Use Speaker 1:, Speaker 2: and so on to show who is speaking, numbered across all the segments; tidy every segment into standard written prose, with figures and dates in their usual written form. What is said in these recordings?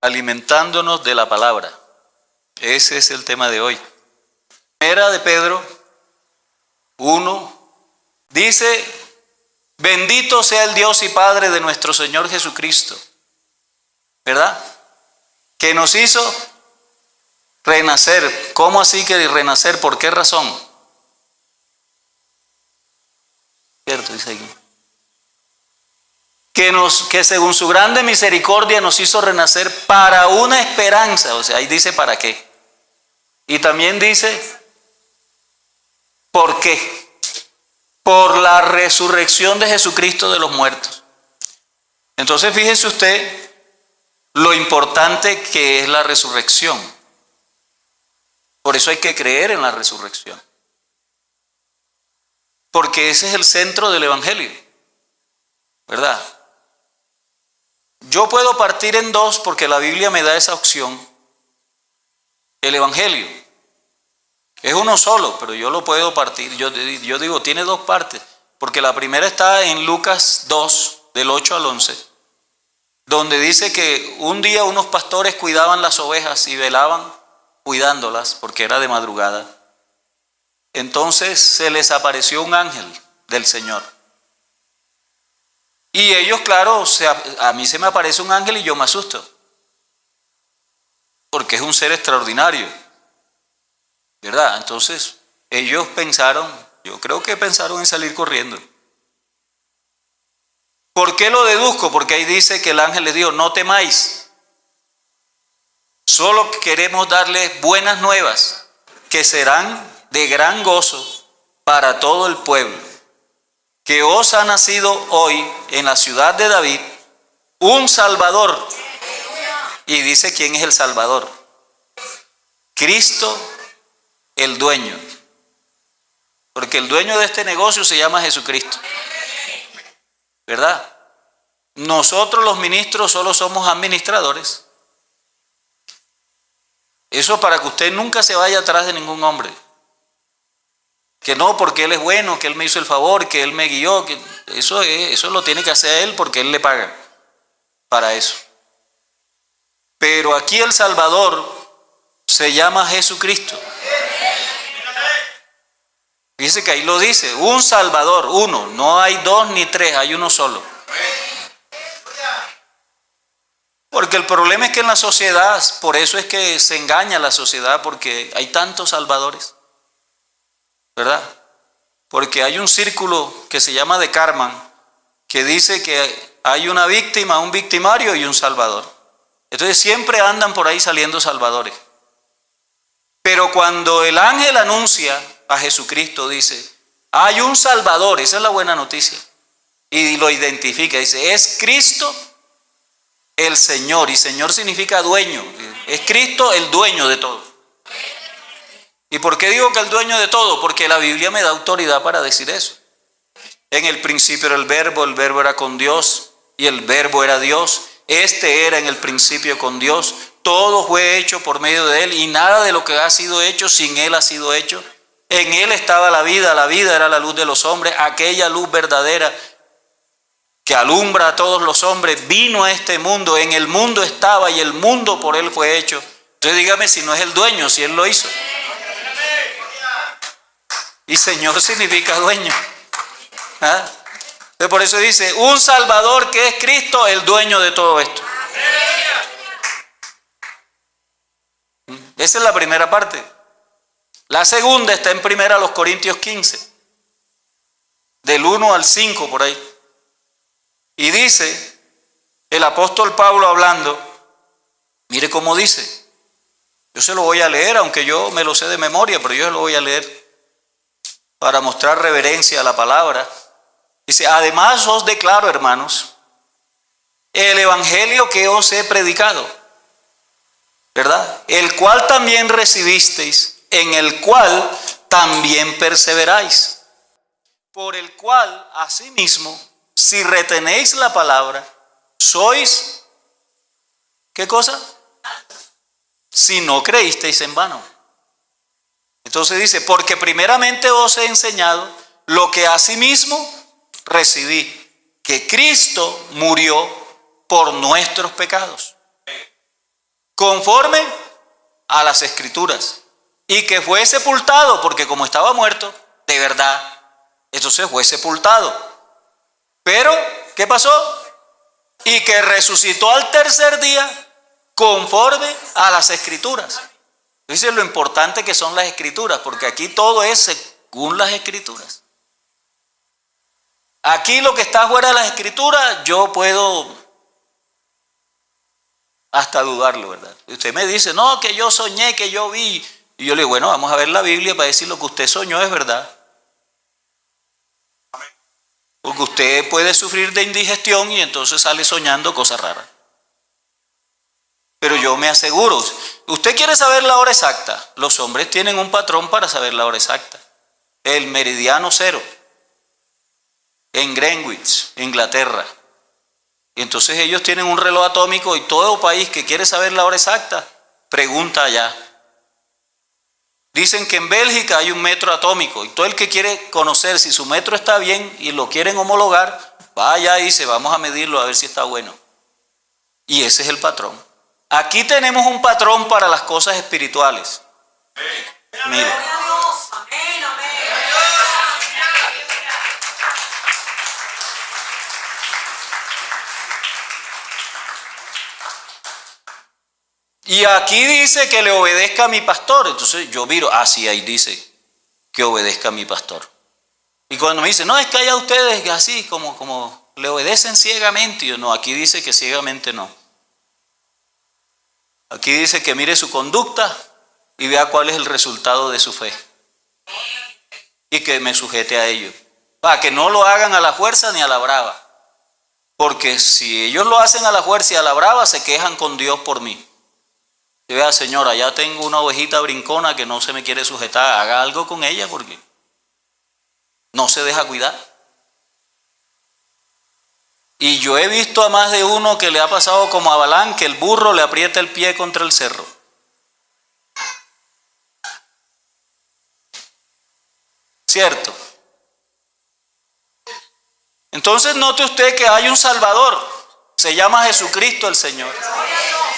Speaker 1: alimentándonos de la palabra. Ese es el tema de hoy. Primera de Pedro 1 dice: bendito sea el Dios y Padre de nuestro Señor Jesucristo, ¿verdad? Que nos hizo renacer. ¿Cómo así que renacer? ¿Por qué razón? Cierto, dice aquí. Que según su grande misericordia nos hizo renacer para una esperanza. O sea, ahí dice para qué. Y también dice por qué. Por la resurrección de Jesucristo de los muertos. Entonces fíjese usted lo importante que es la resurrección. Por eso hay que creer en la resurrección. Porque ese es el centro del Evangelio, ¿verdad? Yo puedo partir en dos porque la Biblia me da esa opción. El Evangelio es uno solo, pero yo lo puedo partir. Yo digo, tiene dos partes, porque la primera está en Lucas 2, del 8 al 11, donde dice que un día unos pastores cuidaban las ovejas y velaban cuidándolas porque era de madrugada. Entonces se les apareció un ángel del Señor. Y ellos, claro, a mí se me aparece un ángel y yo me asusto, porque es un ser extraordinario, ¿verdad? Entonces ellos pensaron, yo creo que pensaron en salir corriendo. ¿Por qué lo deduzco? Porque ahí dice que el ángel les dijo: no temáis, solo queremos darles buenas nuevas que serán de gran gozo para todo el pueblo. Que os ha nacido hoy en la ciudad de David un Salvador. Y dice quién es el Salvador: Cristo el dueño. Porque el dueño de este negocio se llama Jesucristo, ¿verdad? Nosotros los ministros solo somos administradores. Eso para que usted nunca se vaya atrás de ningún hombre. Que no, porque él es bueno, que él me hizo el favor, que él me guió. Que eso lo tiene que hacer él porque él le paga para eso. Pero aquí el Salvador se llama Jesucristo. Fíjese que ahí lo dice, un Salvador, uno. No hay dos ni tres, hay uno solo. Porque el problema es que en la sociedad, por eso es que se engaña la sociedad, porque hay tantos salvadores, ¿verdad? Porque hay un círculo que se llama de Karman, que dice que hay una víctima, un victimario y un salvador. Entonces siempre andan por ahí saliendo salvadores. Pero cuando el ángel anuncia a Jesucristo, dice, hay un Salvador, esa es la buena noticia. Y lo identifica, dice, es Cristo el Señor. Y Señor significa dueño. Es Cristo el dueño de todo. ¿Y por qué digo que el dueño de todo? Porque la Biblia me da autoridad para decir eso. En el principio era el verbo era con Dios y el verbo era Dios. Este era en el principio con Dios. Todo fue hecho por medio de Él y nada de lo que ha sido hecho sin Él ha sido hecho. En Él estaba la vida era la luz de los hombres. Aquella luz verdadera que alumbra a todos los hombres vino a este mundo. En el mundo estaba y el mundo por Él fue hecho. Entonces dígame si no es el dueño, si Él lo hizo. Y Señor significa dueño. ¿Ah? Entonces por eso dice, un Salvador que es Cristo, el dueño de todo esto. Esa es la primera parte. La segunda está en 1 Corintios 15, del 1 al 5 por ahí. Y dice, el apóstol Pablo hablando, mire cómo dice. Yo se lo voy a leer, aunque yo me lo sé de memoria, pero yo se lo voy a leer para mostrar reverencia a la palabra. Dice, además os declaro, hermanos, el evangelio que os he predicado, ¿verdad? El cual también recibisteis, en el cual también perseveráis, por el cual asimismo, si retenéis la palabra, sois, ¿qué cosa? Si no creísteis en vano. Entonces dice, porque primeramente os he enseñado lo que asimismo recibí, que Cristo murió por nuestros pecados. conforme a las Escrituras, y que fue sepultado, porque como estaba muerto, de verdad, entonces fue sepultado. Pero, ¿qué pasó? Y que resucitó al tercer día, conforme a las Escrituras. Dice lo importante que son las Escrituras, porque aquí todo es según las Escrituras. Aquí lo que está fuera de las Escrituras, yo puedo hasta dudarlo, ¿verdad? Usted me dice, no, que yo soñé, que yo vi. Y yo le digo, bueno, vamos a ver la Biblia para decir lo que usted soñó es verdad. Porque usted puede sufrir de indigestión y entonces sale soñando cosas raras. Pero yo me aseguro, usted quiere saber la hora exacta. Los hombres tienen un patrón para saber la hora exacta. El meridiano cero. En Greenwich, Inglaterra. Y entonces ellos tienen un reloj atómico y todo país que quiere saber la hora exacta, pregunta allá. Dicen que en Bélgica hay un metro atómico y todo el que quiere conocer si su metro está bien y lo quieren homologar, vaya y dice, vamos a medirlo a ver si está bueno. Y ese es el patrón. Aquí tenemos un patrón para las cosas espirituales. Mire. Y aquí dice que le obedezca a mi pastor. Entonces yo miro, sí, ahí dice que obedezca a mi pastor. Y cuando me dice, no, es que allá ustedes así como le obedecen ciegamente. Y yo, no, aquí dice que ciegamente no. Aquí dice que mire su conducta y vea cuál es el resultado de su fe. Y que me sujete a ello. Para que no lo hagan a la fuerza ni a la brava. Porque si ellos lo hacen a la fuerza y a la brava, se quejan con Dios por mí. Y vea, señora, ya tengo una ovejita brincona que no se me quiere sujetar. Haga algo con ella porque no se deja cuidar. Y yo he visto a más de uno que le ha pasado como a Balán, que el burro le aprieta el pie contra el cerro. ¿Cierto? Entonces note usted que hay un Salvador, se llama Jesucristo el Señor.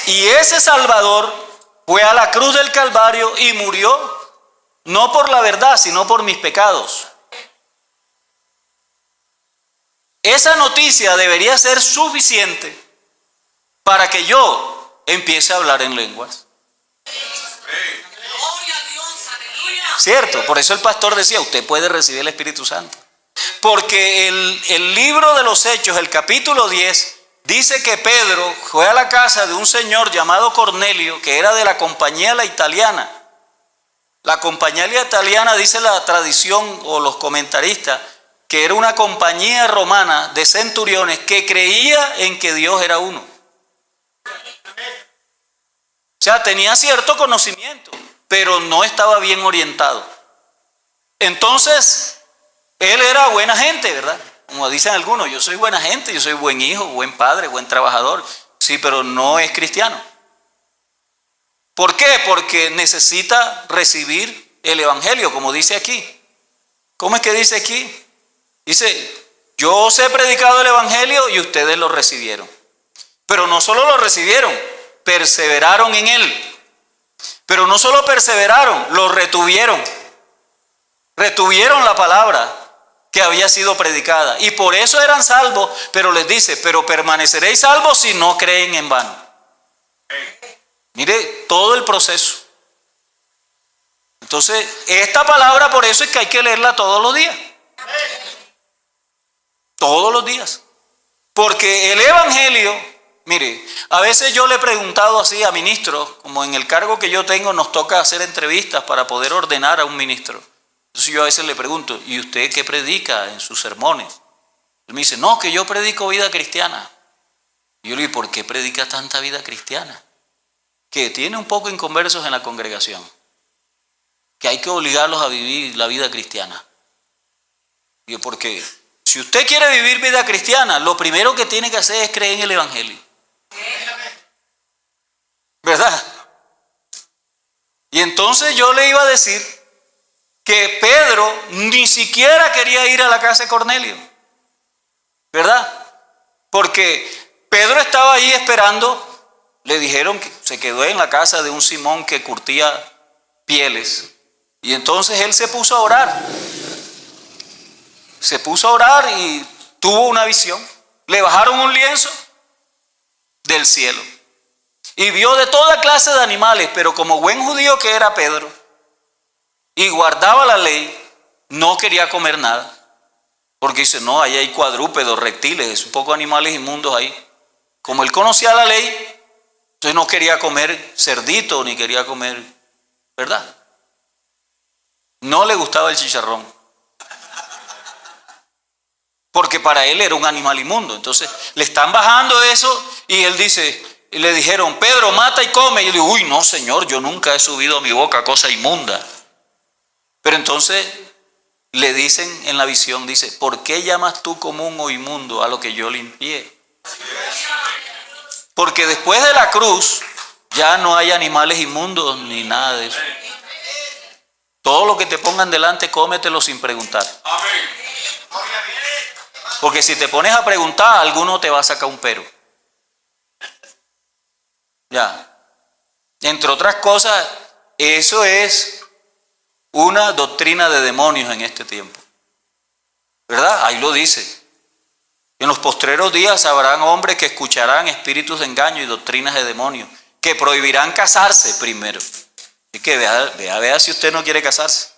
Speaker 1: Y ese Salvador fue a la cruz del Calvario y murió, no por la verdad, sino por mis pecados. Esa noticia debería ser suficiente para que yo empiece a hablar en lenguas. ¿Cierto? Por eso el pastor decía, usted puede recibir el Espíritu Santo. Porque el libro de los Hechos, el capítulo 10, dice que Pedro fue a la casa de un señor llamado Cornelio, que era de la compañía la italiana. La compañía la italiana, dice la tradición o los comentaristas, que era una compañía romana de centuriones que creía en que Dios era uno. O sea, tenía cierto conocimiento, pero no estaba bien orientado. Entonces, él era buena gente, ¿verdad? Como dicen algunos, yo soy buena gente, yo soy buen hijo, buen padre, buen trabajador. Sí, pero no es cristiano. ¿Por qué? Porque necesita recibir el evangelio, como dice aquí. ¿Cómo es que dice aquí? Dice, yo os he predicado el evangelio y ustedes lo recibieron. Pero no solo lo recibieron, perseveraron en él. Pero no solo perseveraron, lo retuvieron. Retuvieron la palabra que había sido predicada. Y por eso eran salvos, pero les dice, pero permaneceréis salvos si no creen en vano. Mire todo el proceso. Entonces, esta palabra por eso es que hay que leerla todos los días. Todos los días. Porque el evangelio, mire, a veces yo le he preguntado así a ministros, como en el cargo que yo tengo nos toca hacer entrevistas para poder ordenar a un ministro. Entonces yo a veces le pregunto, ¿y usted qué predica en sus sermones? Él me dice, no, que yo predico vida cristiana. Y yo le digo, ¿por qué predica tanta vida cristiana? Que tiene un poco inconversos en la congregación. Que hay que obligarlos a vivir la vida cristiana. Y yo, porque si usted quiere vivir vida cristiana, lo primero que tiene que hacer es creer en el evangelio. ¿Verdad? Y entonces yo le iba a decir que Pedro ni siquiera quería ir a la casa de Cornelio, ¿verdad? Porque Pedro estaba ahí esperando le dijeron que se quedó en la casa de un Simón que curtía pieles. Y entonces él se puso a orar. Se puso a orar y tuvo una visión. Le bajaron un lienzo del cielo y vio de toda clase de animales, pero como buen judío que era Pedro y guardaba la ley, no quería comer nada. Porque dice, no, ahí hay cuadrúpedos, reptiles, un poco animales inmundos ahí. Como él conocía la ley, entonces no quería comer cerdito, ni quería comer, ¿verdad? No le gustaba el chicharrón. Porque para él era un animal inmundo. Entonces le están bajando eso y él dice, y le dijeron, Pedro, mata y come. Y yo digo, uy, no, Señor, yo nunca he subido a mi boca cosa inmunda. Pero entonces le dicen en la visión, dice, ¿por qué llamas tú común o inmundo a lo que yo limpié? Porque después de la cruz ya no hay animales inmundos ni nada de eso. Todo lo que te pongan delante, cómetelo sin preguntar. Porque si te pones a preguntar, alguno te va a sacar un pero. Ya. Entre otras cosas, eso es una doctrina de demonios en este tiempo. ¿Verdad? Ahí lo dice. En los postreros días habrán hombres que escucharán espíritus de engaño y doctrinas de demonios, que prohibirán casarse primero. Así que vea si usted no quiere casarse.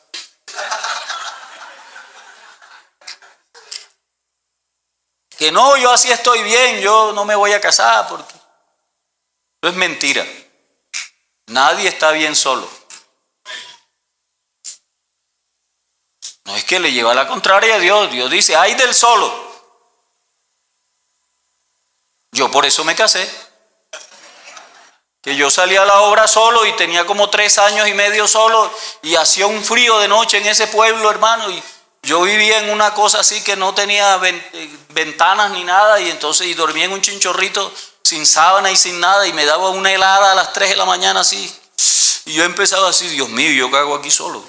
Speaker 1: Que no, yo así estoy bien, yo no me voy a casar porque... Eso es mentira. Nadie está bien solo. No es que le lleva la contraria a Dios. Dios dice, ay del solo. Yo por eso me casé. Que yo salía a la obra solo y tenía como 3 años y medio solo y hacía un frío de noche en ese pueblo, hermano, y yo vivía en una cosa así que no tenía ventanas ni nada y entonces y dormía en un chinchorrito sin sábana y sin nada y me daba una helada a las 3 de la mañana así y yo empezaba así, Dios mío, ¿yo qué hago aquí solo?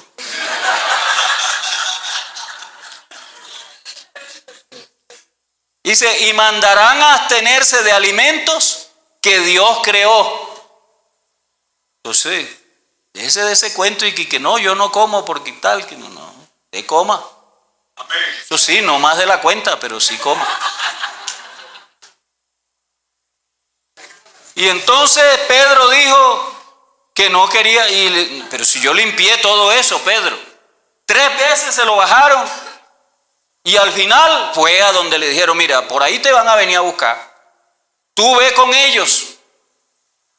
Speaker 1: Dice, y mandarán a abstenerse de alimentos que Dios creó. Entonces, déjese de ese cuento y que no, yo no como porque tal, que no, usted coma. Eso sí, no más de la cuenta, pero sí coma. Y entonces Pedro dijo que no quería, pero si yo limpié todo eso, Pedro. 3 veces se lo bajaron y al final fue a donde le dijeron, mira, por ahí te van a venir a buscar. Tú ve con ellos.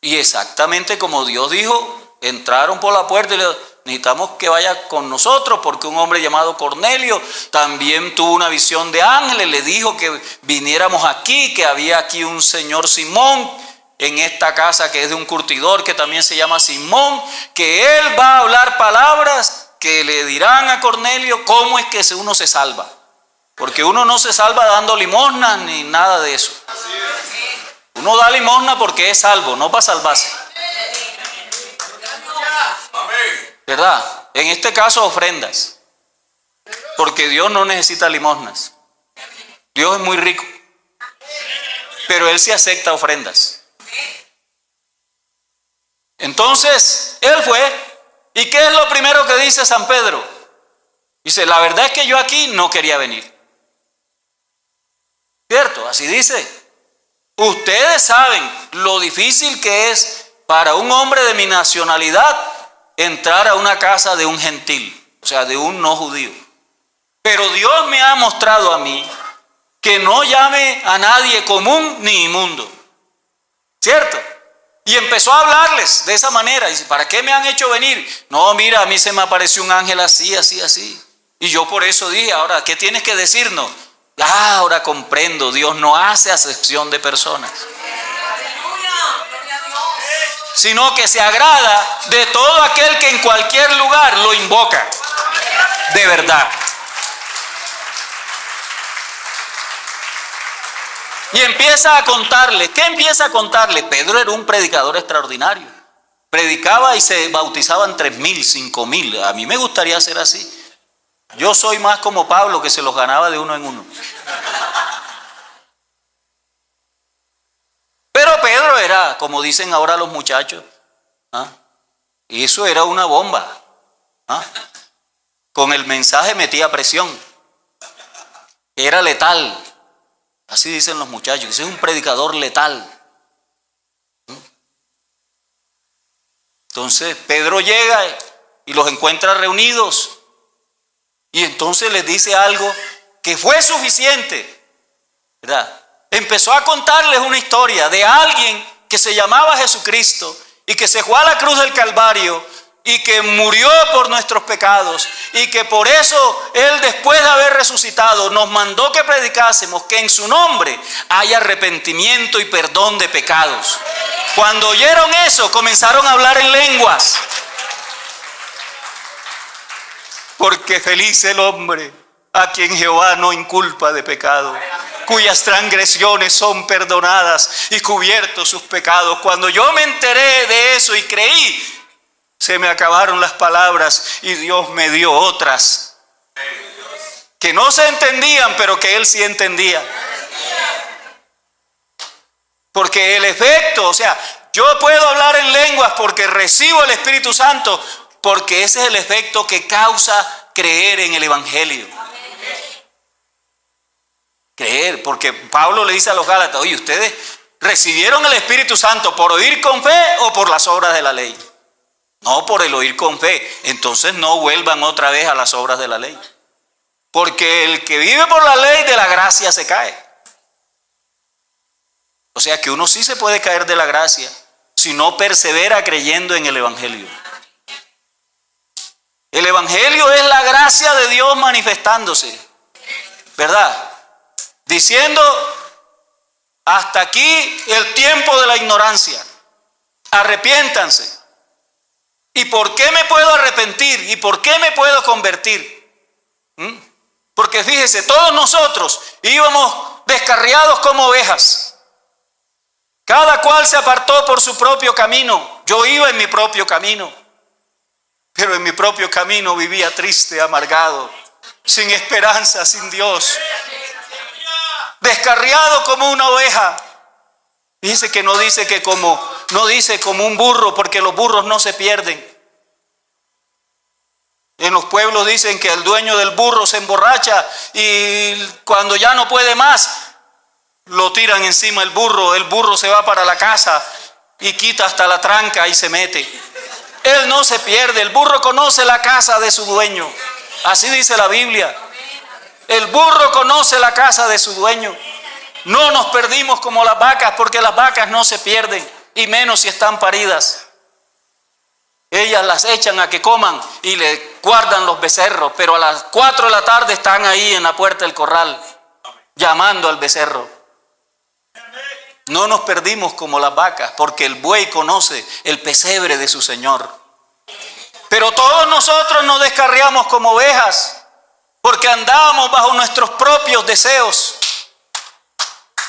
Speaker 1: Y exactamente como Dios dijo, entraron por la puerta y le dijeron, necesitamos que vaya con nosotros porque un hombre llamado Cornelio también tuvo una visión de ángeles, le dijo que viniéramos aquí, que había aquí un señor Simón en esta casa que es de un curtidor que también se llama Simón, que él va a hablar palabras que le dirán a Cornelio cómo es que uno se salva. Porque uno no se salva dando limosnas ni nada de eso. Uno da limosna porque es salvo, no para salvarse. ¿Verdad? En este caso ofrendas. Porque Dios no necesita limosnas. Dios es muy rico. Pero Él sí acepta ofrendas. Entonces, Él fue. ¿Y qué es lo primero que dice San Pedro? Dice, la verdad es que yo aquí no quería venir. ¿Cierto? Así dice. Ustedes saben lo difícil que es para un hombre de mi nacionalidad entrar a una casa de un gentil, o sea, de un no judío. Pero Dios me ha mostrado a mí que no llame a nadie común ni inmundo. ¿Cierto? Y empezó a hablarles de esa manera. Dice, ¿para qué me han hecho venir? No, mira, a mí se me apareció un ángel así, así, así. Y yo por eso dije, ahora, ¿qué tienes que decirnos? Ah, ahora comprendo, Dios no hace acepción de personas, sino que se agrada de todo aquel que en cualquier lugar lo invoca, de verdad. Y empieza a contarle, ¿qué empieza a contarle? Pedro era un predicador extraordinario, predicaba y se bautizaban 3.000, 5.000, a mí me gustaría ser así. Yo soy más como Pablo, que se los ganaba de uno en uno. Pero Pedro era, como dicen ahora los muchachos, eso era una bomba. Con el mensaje metía presión. Era letal. Así dicen los muchachos, ese es un predicador letal. Entonces Pedro llega y los encuentra reunidos y entonces les dice algo que fue suficiente, ¿verdad? Empezó a contarles una historia de alguien que se llamaba Jesucristo y que se fue a la cruz del Calvario y que murió por nuestros pecados y que por eso Él, después de haber resucitado, nos mandó que predicásemos que en su nombre hay arrepentimiento y perdón de pecados. Cuando oyeron eso, comenzaron a hablar en lenguas. Porque feliz el hombre a quien Jehová no inculpa de pecado, cuyas transgresiones son perdonadas y cubiertos sus pecados. Cuando yo me enteré de eso y creí, se me acabaron las palabras y Dios me dio otras que no se entendían, pero que Él sí entendía. Porque el efecto, o sea, yo puedo hablar en lenguas porque recibo el Espíritu Santo, porque ese es el efecto que causa creer en el Evangelio. Creer, porque Pablo le dice a los Gálatas, oye, ¿ustedes recibieron el Espíritu Santo por oír con fe o por las obras de la ley? No, por el oír con fe. Entonces no vuelvan otra vez a las obras de la ley. Porque el que vive por la ley de la gracia se cae. O sea que uno sí se puede caer de la gracia si no persevera creyendo en el Evangelio. El Evangelio es la gracia de Dios manifestándose, ¿verdad? Diciendo, hasta aquí el tiempo de la ignorancia. Arrepiéntanse. ¿Y por qué me puedo arrepentir? ¿Y por qué me puedo convertir? Porque fíjese, todos nosotros íbamos descarriados como ovejas. Cada cual se apartó por su propio camino. Yo iba en mi propio camino. Pero en mi propio camino vivía triste, amargado, sin esperanza, sin Dios. Descarriado como una oveja. Dice que no dice que no dice como un burro, porque los burros no se pierden. En los pueblos dicen que el dueño del burro se emborracha y cuando ya no puede más, lo tiran encima el burro se va para la casa y quita hasta la tranca y se mete. Él no se pierde, el burro conoce la casa de su dueño. Así dice la Biblia. El burro conoce la casa de su dueño. No nos perdimos como las vacas, porque las vacas no se pierden, y menos si están paridas. Ellas las echan a que coman y le guardan los becerros, pero a las 4 de la tarde están ahí en la puerta del corral, llamando al becerro. No nos perdimos como las vacas, porque el buey conoce el pesebre de su Señor. Pero todos nosotros nos descarriamos como ovejas, porque andábamos bajo nuestros propios deseos.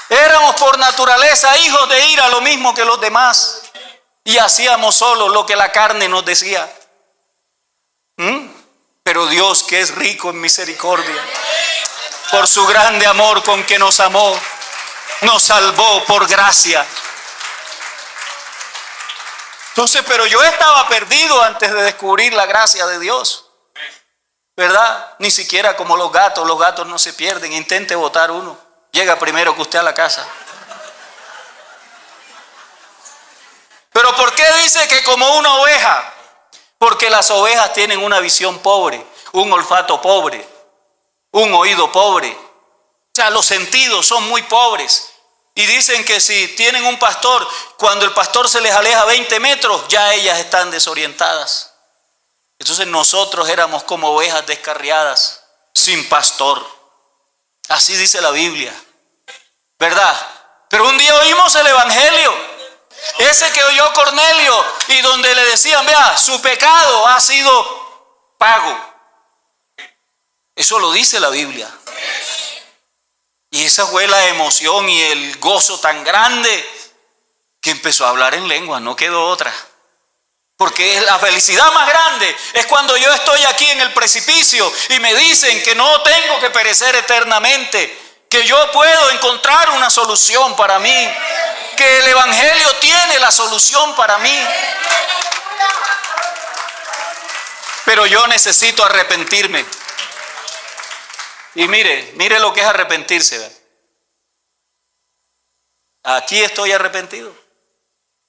Speaker 1: Éramos por naturaleza hijos de ira, lo mismo que los demás, y hacíamos solo lo que la carne nos decía. Pero Dios, que es rico en misericordia, por su grande amor con que nos amó, nos salvó por gracia. Entonces, pero yo estaba perdido antes de descubrir la gracia de Dios, ¿verdad? Ni siquiera como los gatos no se pierden. Intente botar uno, llega primero que usted a la casa. Pero ¿por qué dice que como una oveja? Porque las ovejas tienen una visión pobre, un olfato pobre, un oído pobre. O sea, los sentidos son muy pobres. Y dicen que si tienen un pastor, cuando el pastor se les aleja 20 metros, ya ellas están desorientadas. Entonces nosotros éramos como ovejas descarriadas, sin pastor. Así dice la Biblia, ¿verdad? Pero un día oímos el Evangelio, ese que oyó Cornelio, y donde le decían, vea, su pecado ha sido pago. Eso lo dice la Biblia. Y esa fue la emoción y el gozo tan grande que empezó a hablar en lengua, no quedó otra. Porque la felicidad más grande es cuando yo estoy aquí en el precipicio y me dicen que no tengo que perecer eternamente, que yo puedo encontrar una solución para mí. que el Evangelio tiene la solución para mí. Pero yo necesito arrepentirme. Y mire lo que es arrepentirse, ¿verdad? Aquí estoy arrepentido.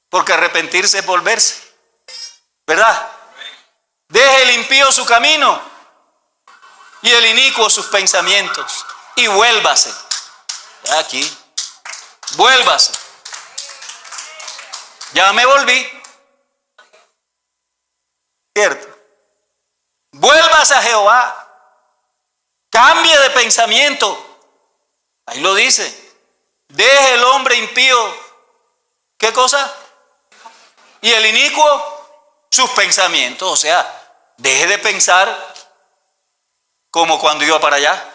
Speaker 1: Porque arrepentirse es volverse, ¿verdad? Deje el impío su camino y el inicuo sus pensamientos y vuélvase. Aquí, vuélvase. Ya me volví, ¿cierto? Vuélvase a Jehová. Cambie de pensamiento. Ahí lo dice. Deje el hombre impío. ¿Qué cosa? Y el inicuo sus pensamientos. O sea, deje de pensar como cuando iba para allá.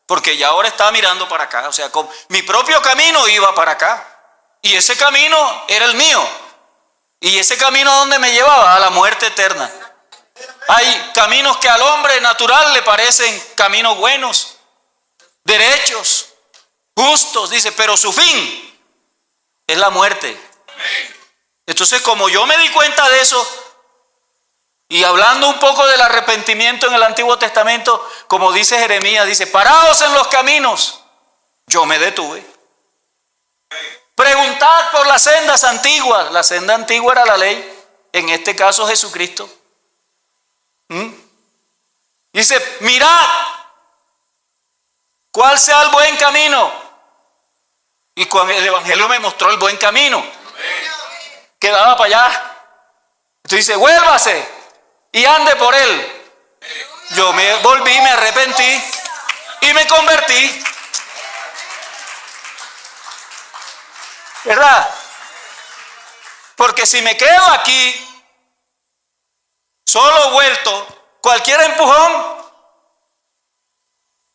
Speaker 1: Porque ya ahora estaba mirando para acá. O sea, mi propio camino iba para acá. Y ese camino era el mío. ¿Y ese camino a dónde me llevaba? A la muerte eterna. Hay caminos que al hombre natural le parecen caminos buenos, derechos, justos, dice, pero su fin es la muerte. Entonces, como yo me di cuenta de eso, y hablando un poco del arrepentimiento en el Antiguo Testamento, como dice Jeremías, dice, paraos en los caminos, yo me detuve. Preguntad por las sendas antiguas. La senda antigua era la ley, en este caso Jesucristo. Dice, mirad cuál sea el buen camino. Y cuando el Evangelio me mostró el buen camino, que daba para allá. Entonces dice, vuélvase y ande por él. Yo me volví, me arrepentí y me convertí. ¿Verdad? Porque si me quedo aquí solo vuelto, cualquier empujón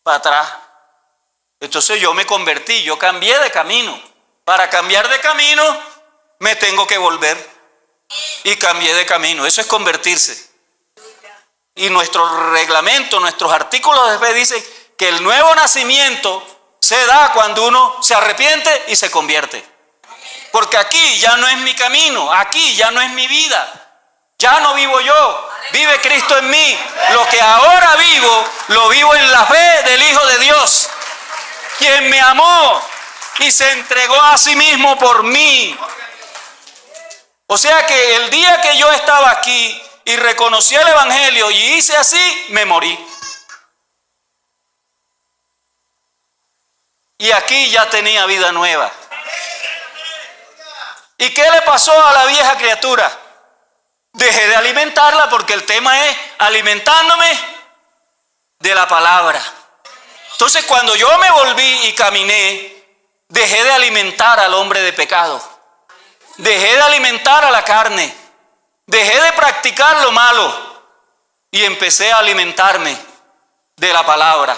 Speaker 1: para atrás. Entonces yo me convertí, yo cambié de camino. Para cambiar de camino me tengo que volver. Y cambié de camino. Eso es convertirse. Y nuestro reglamento, nuestros artículos de fe dicen que el nuevo nacimiento se da cuando uno se arrepiente y se convierte. Porque aquí ya no es mi camino, aquí ya no es mi vida. Ya no vivo yo, vive Cristo en mí. Lo que ahora vivo, lo vivo en la fe del Hijo de Dios, quien me amó y se entregó a sí mismo por mí. O sea que el día que yo estaba aquí y reconocí el Evangelio y hice así, me morí. Y aquí ya tenía vida nueva. ¿Y qué le pasó a la vieja criatura? Dejé de alimentarla porque el tema es alimentándome de la palabra. Entonces cuando yo me volví y caminé, dejé de alimentar al hombre de pecado. Dejé de alimentar a la carne. Dejé de practicar lo malo y empecé a alimentarme de la palabra.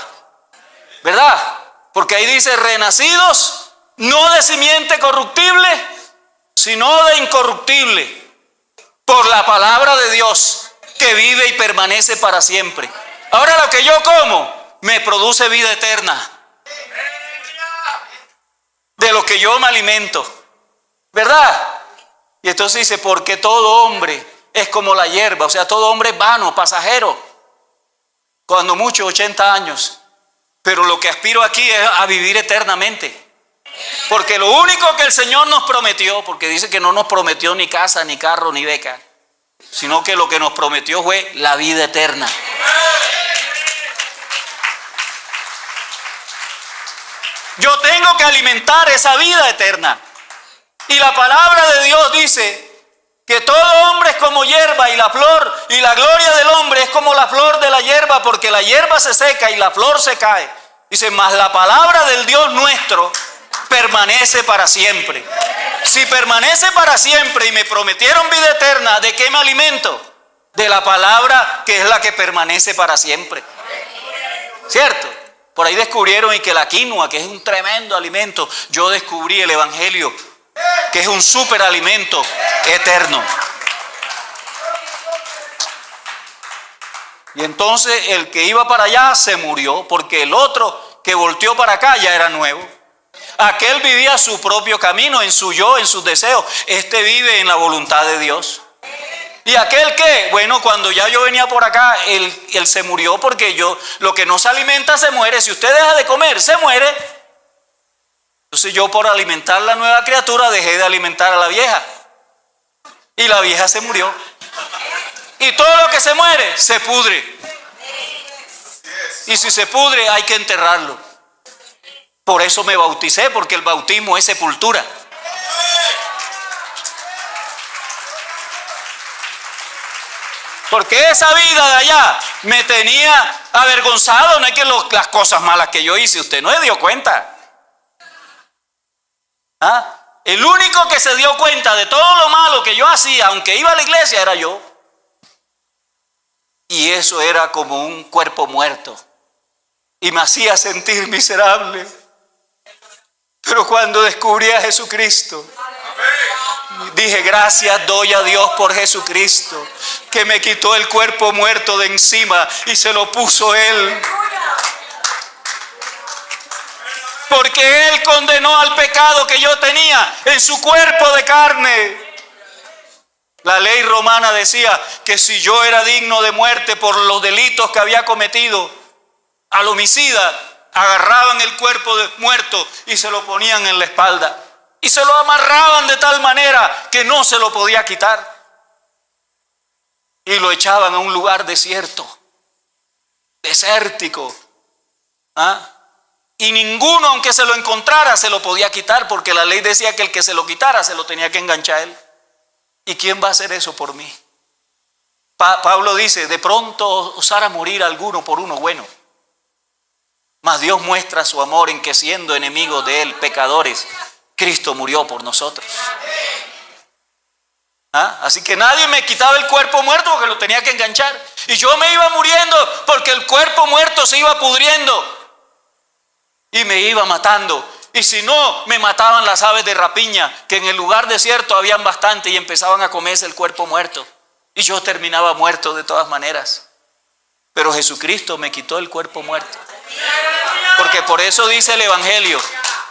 Speaker 1: ¿Verdad? Porque ahí dice, renacidos, no de simiente corruptible, sino de incorruptible. Por la palabra de Dios, que vive y permanece para siempre. Ahora lo que yo como, me produce vida eterna. De lo que yo me alimento. ¿Verdad? Y entonces dice, porque todo hombre es como la hierba. O sea, todo hombre es vano, pasajero. Cuando mucho, 80 años. Pero lo que aspiro aquí es a vivir eternamente. Porque lo único que el Señor nos prometió, porque dice que no nos prometió ni casa, ni carro, ni beca, sino que lo que nos prometió fue la vida eterna. Yo tengo que alimentar esa vida eterna. Y la palabra de Dios dice que todo hombre es como hierba y la flor, y la gloria del hombre es como la flor de la hierba, porque la hierba se seca y la flor se cae. Dice, mas la palabra del Dios nuestro permanece para siempre. Si permanece para siempre y me prometieron vida eterna, ¿de qué me alimento? De la palabra que es la que permanece para siempre. ¿Cierto? Por ahí descubrieron y que la quinoa, que es un tremendo alimento, yo descubrí el Evangelio, que es un superalimento eterno. Y entonces el que iba para allá se murió, porque el otro que volteó para acá ya era nuevo. Aquel vivía su propio camino, en su yo, en sus deseos. Este vive en la voluntad de Dios. ¿Y aquel qué? Bueno, cuando ya yo venía por acá, él se murió porque lo que no se alimenta se muere. Si usted deja de comer, se muere. Entonces yo, por alimentar la nueva criatura, dejé de alimentar a la vieja. Y la vieja se murió. Y todo lo que se muere, se pudre. Y si se pudre, hay que enterrarlo. Por eso me bauticé, porque el bautismo es sepultura. Porque esa vida de allá me tenía avergonzado. No es que las cosas malas que yo hice, usted no se dio cuenta. El único que se dio cuenta de todo lo malo que yo hacía, aunque iba a la iglesia, era yo. Y eso era como un cuerpo muerto. Y me hacía sentir miserable. Pero cuando descubrí a Jesucristo, dije, gracias doy a Dios por Jesucristo, que me quitó el cuerpo muerto de encima y se lo puso Él. Porque Él condenó al pecado que yo tenía en su cuerpo de carne. La ley romana decía que si yo era digno de muerte por los delitos que había cometido, al homicida agarraban el cuerpo de muerto y se lo ponían en la espalda. Y se lo amarraban de tal manera que no se lo podía quitar. Y lo echaban a un lugar desierto, desértico. Y ninguno, aunque se lo encontrara, se lo podía quitar, porque la ley decía que el que se lo quitara se lo tenía que enganchar a él. ¿Y quién va a hacer eso por mí? Pablo dice, de pronto os hará morir alguno por uno bueno. Mas Dios muestra su amor en que, siendo enemigos de Él, pecadores, Cristo murió por nosotros. Así que nadie me quitaba el cuerpo muerto porque lo tenía que enganchar. Y yo me iba muriendo porque el cuerpo muerto se iba pudriendo y me iba matando. Y si no, me mataban las aves de rapiña, que en el lugar desierto habían bastante, y empezaban a comerse el cuerpo muerto. Y yo terminaba muerto de todas maneras. Pero Jesucristo me quitó el cuerpo muerto. Porque por eso dice el Evangelio,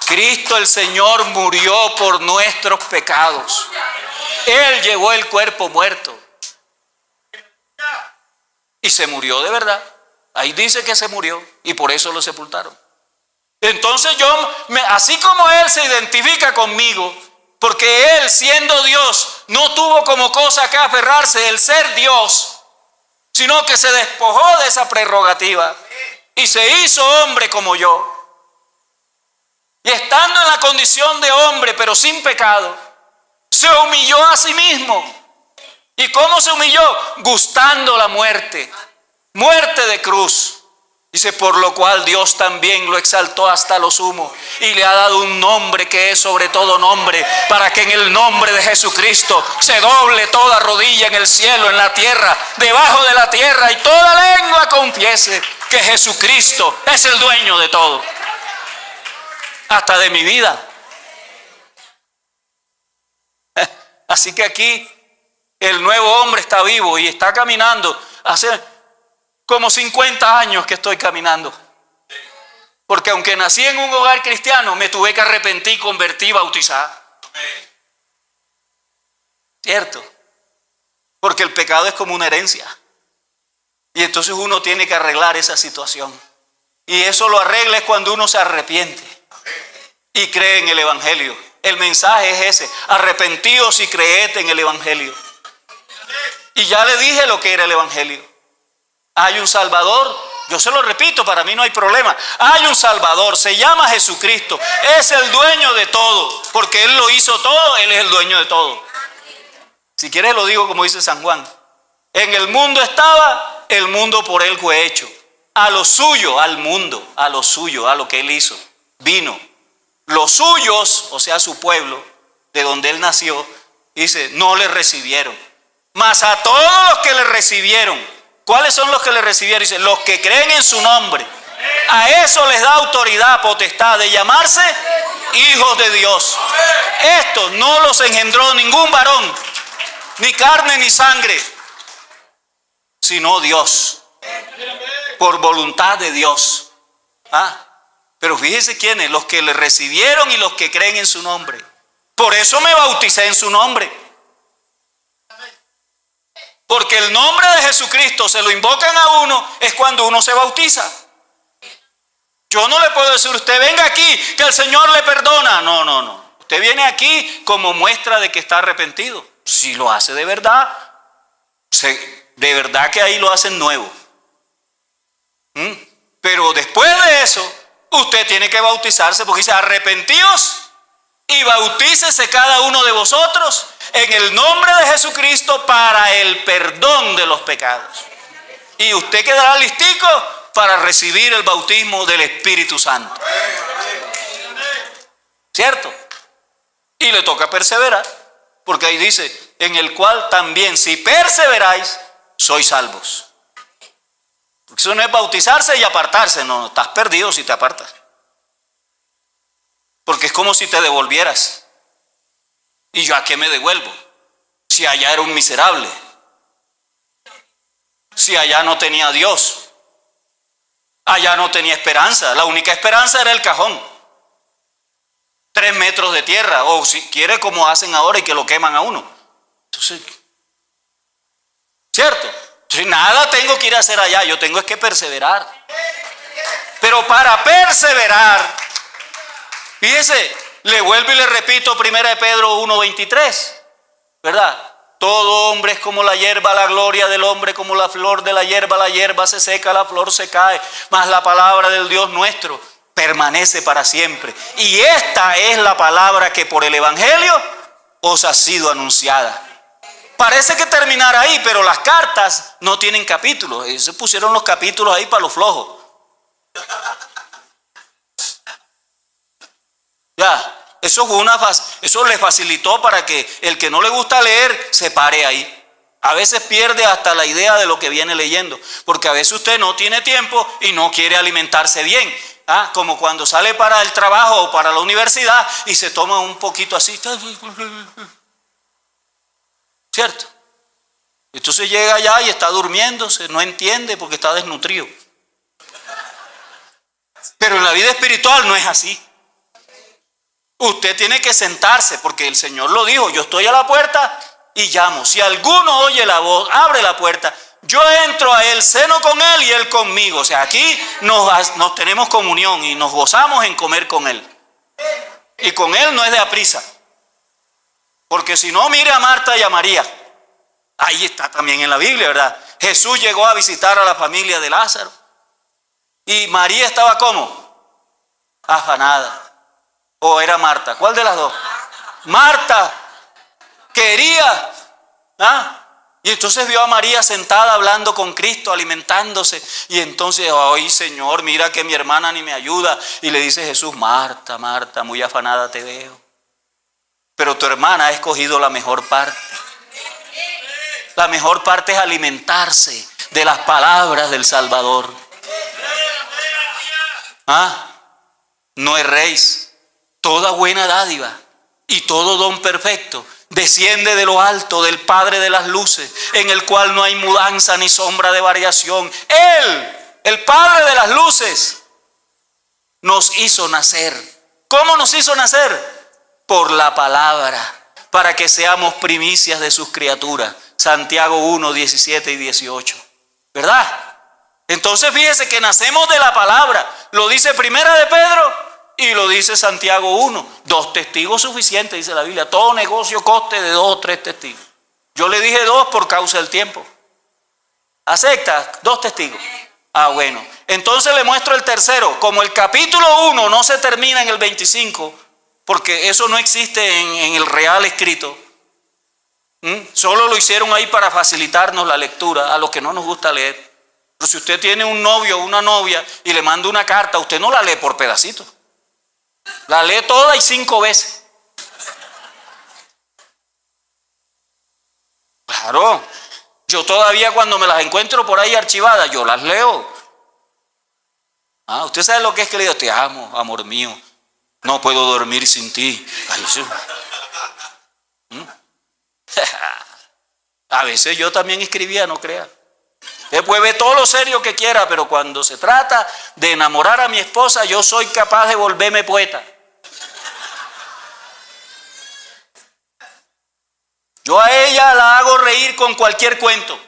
Speaker 1: Cristo el Señor murió por nuestros pecados. Él llevó el cuerpo muerto. Y se murió de verdad. Ahí dice que se murió y por eso lo sepultaron. Entonces así como Él se identifica conmigo, porque Él, siendo Dios, no tuvo como cosa que aferrarse el ser Dios, sino que se despojó de esa prerrogativa y se hizo hombre como yo. Y estando en la condición de hombre, pero sin pecado, se humilló a sí mismo. ¿Y cómo se humilló? Gustando la muerte, muerte de cruz. Dice, por lo cual Dios también lo exaltó hasta lo sumo y le ha dado un nombre que es sobre todo nombre, para que en el nombre de Jesucristo se doble toda rodilla en el cielo, en la tierra, debajo de la tierra, y toda lengua confiese que Jesucristo es el dueño de todo, hasta de mi vida. Así que aquí el nuevo hombre está vivo y está caminando. Hace como 50 años que estoy caminando. Porque aunque nací en un hogar cristiano, me tuve que arrepentir, convertir, bautizar. ¿Cierto? Porque el pecado es como una herencia. Y entonces uno tiene que arreglar esa situación. Y eso lo arregla es cuando uno se arrepiente y cree en el Evangelio. El mensaje es ese: arrepentíos y creed en el Evangelio. Y ya le dije lo que era el Evangelio. Hay un Salvador, yo se lo repito, para mí no hay problema. Hay un Salvador, se llama Jesucristo, es el dueño de todo, porque Él lo hizo todo, Él es el dueño de todo. Si quieres lo digo como dice San Juan: en el mundo estaba, el mundo por Él fue hecho. A lo suyo, al mundo, a lo suyo, a lo que Él hizo, vino. Los suyos, o sea su pueblo, de donde Él nació, dice, no le recibieron. Mas a todos los que le recibieron, ¿cuáles son los que le recibieron? Dice, los que creen en su nombre. A eso les da autoridad, potestad de llamarse hijos de Dios. Estos no los engendró ningún varón, ni carne ni sangre, sino Dios, por voluntad de Dios. Pero fíjese quiénes, los que le recibieron y los que creen en su nombre. Por eso me bauticé en su nombre. Porque el nombre de Jesucristo se lo invocan a uno es cuando uno se bautiza. Yo no le puedo decir a usted, venga aquí, que el Señor le perdona. No. Usted viene aquí como muestra de que está arrepentido. Si lo hace de verdad que ahí lo hacen nuevo. Pero después de eso, usted tiene que bautizarse porque dice, arrepentíos y bautícese cada uno de vosotros en el nombre de Jesucristo para el perdón de los pecados. Y usted quedará listico para recibir el bautismo del Espíritu Santo. ¿Cierto? Y le toca perseverar, porque ahí dice, en el cual también si perseveráis, sois salvos. Porque eso no es bautizarse y apartarse, no, estás perdido si te apartas. Porque es como si te devolvieras. ¿Y yo a qué me devuelvo? Si allá era un miserable. Si allá no tenía Dios. Allá no tenía esperanza. La única esperanza era el cajón. 3 metros de tierra. O si quiere como hacen ahora y que lo queman a uno. Entonces, ¿cierto? Entonces nada tengo que ir a hacer allá. Yo tengo es que perseverar. Pero para perseverar, fíjese, le vuelvo y le repito 1 Pedro 1:23, ¿verdad? Todo hombre es como la hierba, la gloria del hombre como la flor de la hierba se seca, la flor se cae, mas la palabra del Dios nuestro permanece para siempre. Y esta es la palabra que por el Evangelio os ha sido anunciada. Parece que terminará ahí, pero las cartas no tienen capítulos. Se pusieron los capítulos ahí para los flojos. Ya, eso le facilitó para que el que no le gusta leer se pare ahí. A veces pierde hasta la idea de lo que viene leyendo, porque a veces usted no tiene tiempo y no quiere alimentarse bien. Como cuando sale para el trabajo o para la universidad y se toma un poquito así. ¿Cierto? Entonces llega allá y está durmiéndose, no entiende porque está desnutrido. Pero en la vida espiritual no es así. Usted tiene que sentarse porque el Señor lo dijo, yo estoy a la puerta y llamo. Si alguno oye la voz, abre la puerta, yo entro a él, ceno con él y él conmigo. O sea, aquí nos tenemos comunión y nos gozamos en comer con él. Y con él no es de aprisa. Porque si no, mire a Marta y a María. Ahí está también en la Biblia, ¿verdad? Jesús llegó a visitar a la familia de Lázaro. Y María estaba ¿cómo? Afanada. ¿O era Marta? ¿Cuál de las dos? Marta quería. Y entonces vio a María sentada hablando con Cristo, alimentándose. Y entonces, ay Señor, mira que mi hermana ni me ayuda. Y le dice Jesús, Marta, Marta, muy afanada te veo. Pero tu hermana ha escogido la mejor parte. La mejor parte es alimentarse de las palabras del Salvador. No erréis. Toda buena dádiva y todo don perfecto desciende de lo alto del Padre de las luces, en el cual no hay mudanza ni sombra de variación. Él, el Padre de las luces, nos hizo nacer. ¿Cómo nos hizo nacer? Por la palabra, para que seamos primicias de sus criaturas. Santiago 1, 17 y 18. ¿Verdad? Entonces fíjese que nacemos de la palabra. Lo dice Primera de Pedro y lo dice Santiago 1. 2 testigos suficientes, dice la Biblia. Todo negocio coste de 2 o 3 testigos. Yo le dije 2 por causa del tiempo. ¿Acepta? 2 testigos. Bueno. Entonces le muestro el tercero. Como el capítulo 1 no se termina en el 25, porque eso no existe en el real escrito. Solo lo hicieron ahí para facilitarnos la lectura a los que no nos gusta leer. Pero si usted tiene un novio o una novia y le manda una carta, usted no la lee por pedacitos. La lee toda y 5 veces. Claro. Yo todavía cuando me las encuentro por ahí archivadas, yo las leo. Usted sabe lo que es que le digo, te amo, amor mío. No puedo dormir sin ti. Ay, sí. A veces yo también escribía, no crea. Usted puede ver todo lo serio que quiera, pero cuando se trata de enamorar a mi esposa, yo soy capaz de volverme poeta. Yo a ella la hago reír con cualquier cuento.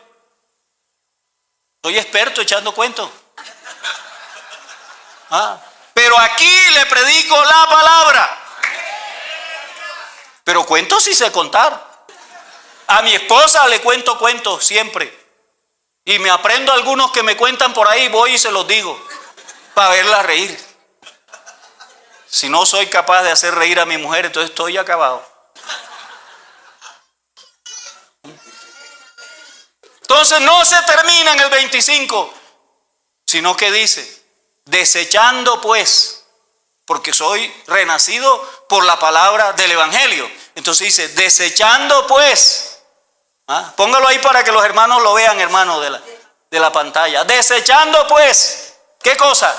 Speaker 1: Soy experto echando cuentos. Pero aquí le predico la palabra. Pero cuentos sí sé contar. A mi esposa le cuento cuentos siempre. Y me aprendo algunos que me cuentan por ahí, voy y se los digo, para verla reír. Si no soy capaz de hacer reír a mi mujer, entonces estoy acabado. Entonces no se termina en el 25, sino que dice, desechando pues, porque soy renacido por la palabra del Evangelio. Entonces dice, desechando pues. Póngalo ahí para que los hermanos lo vean, hermanos, de la pantalla. Desechando pues, ¿qué cosa?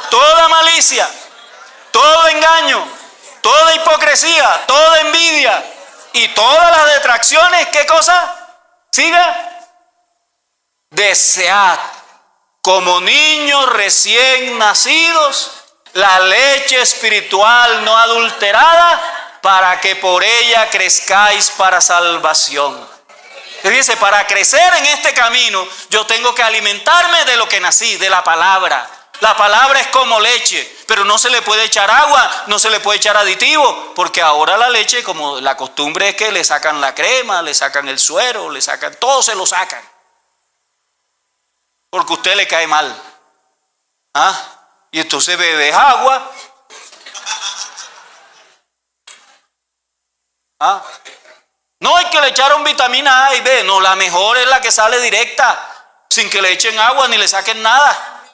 Speaker 1: Toda malicia, todo engaño, toda hipocresía, toda envidia y todas las detracciones, ¿qué cosa? Siga. Desead como niños recién nacidos la leche espiritual no adulterada, para que por ella crezcáis para salvación. Dice, para crecer en este camino, yo tengo que alimentarme de lo que nací, de la palabra. La palabra es como leche, pero no se le puede echar agua, no se le puede echar aditivo, porque ahora la leche, como la costumbre es que le sacan la crema, le sacan el suero, le sacan, todo se lo sacan. Porque a usted le cae mal. Y entonces bebe agua. No hay que le echaron vitamina A y B. No, la mejor es la que sale directa, sin que le echen agua ni le saquen nada.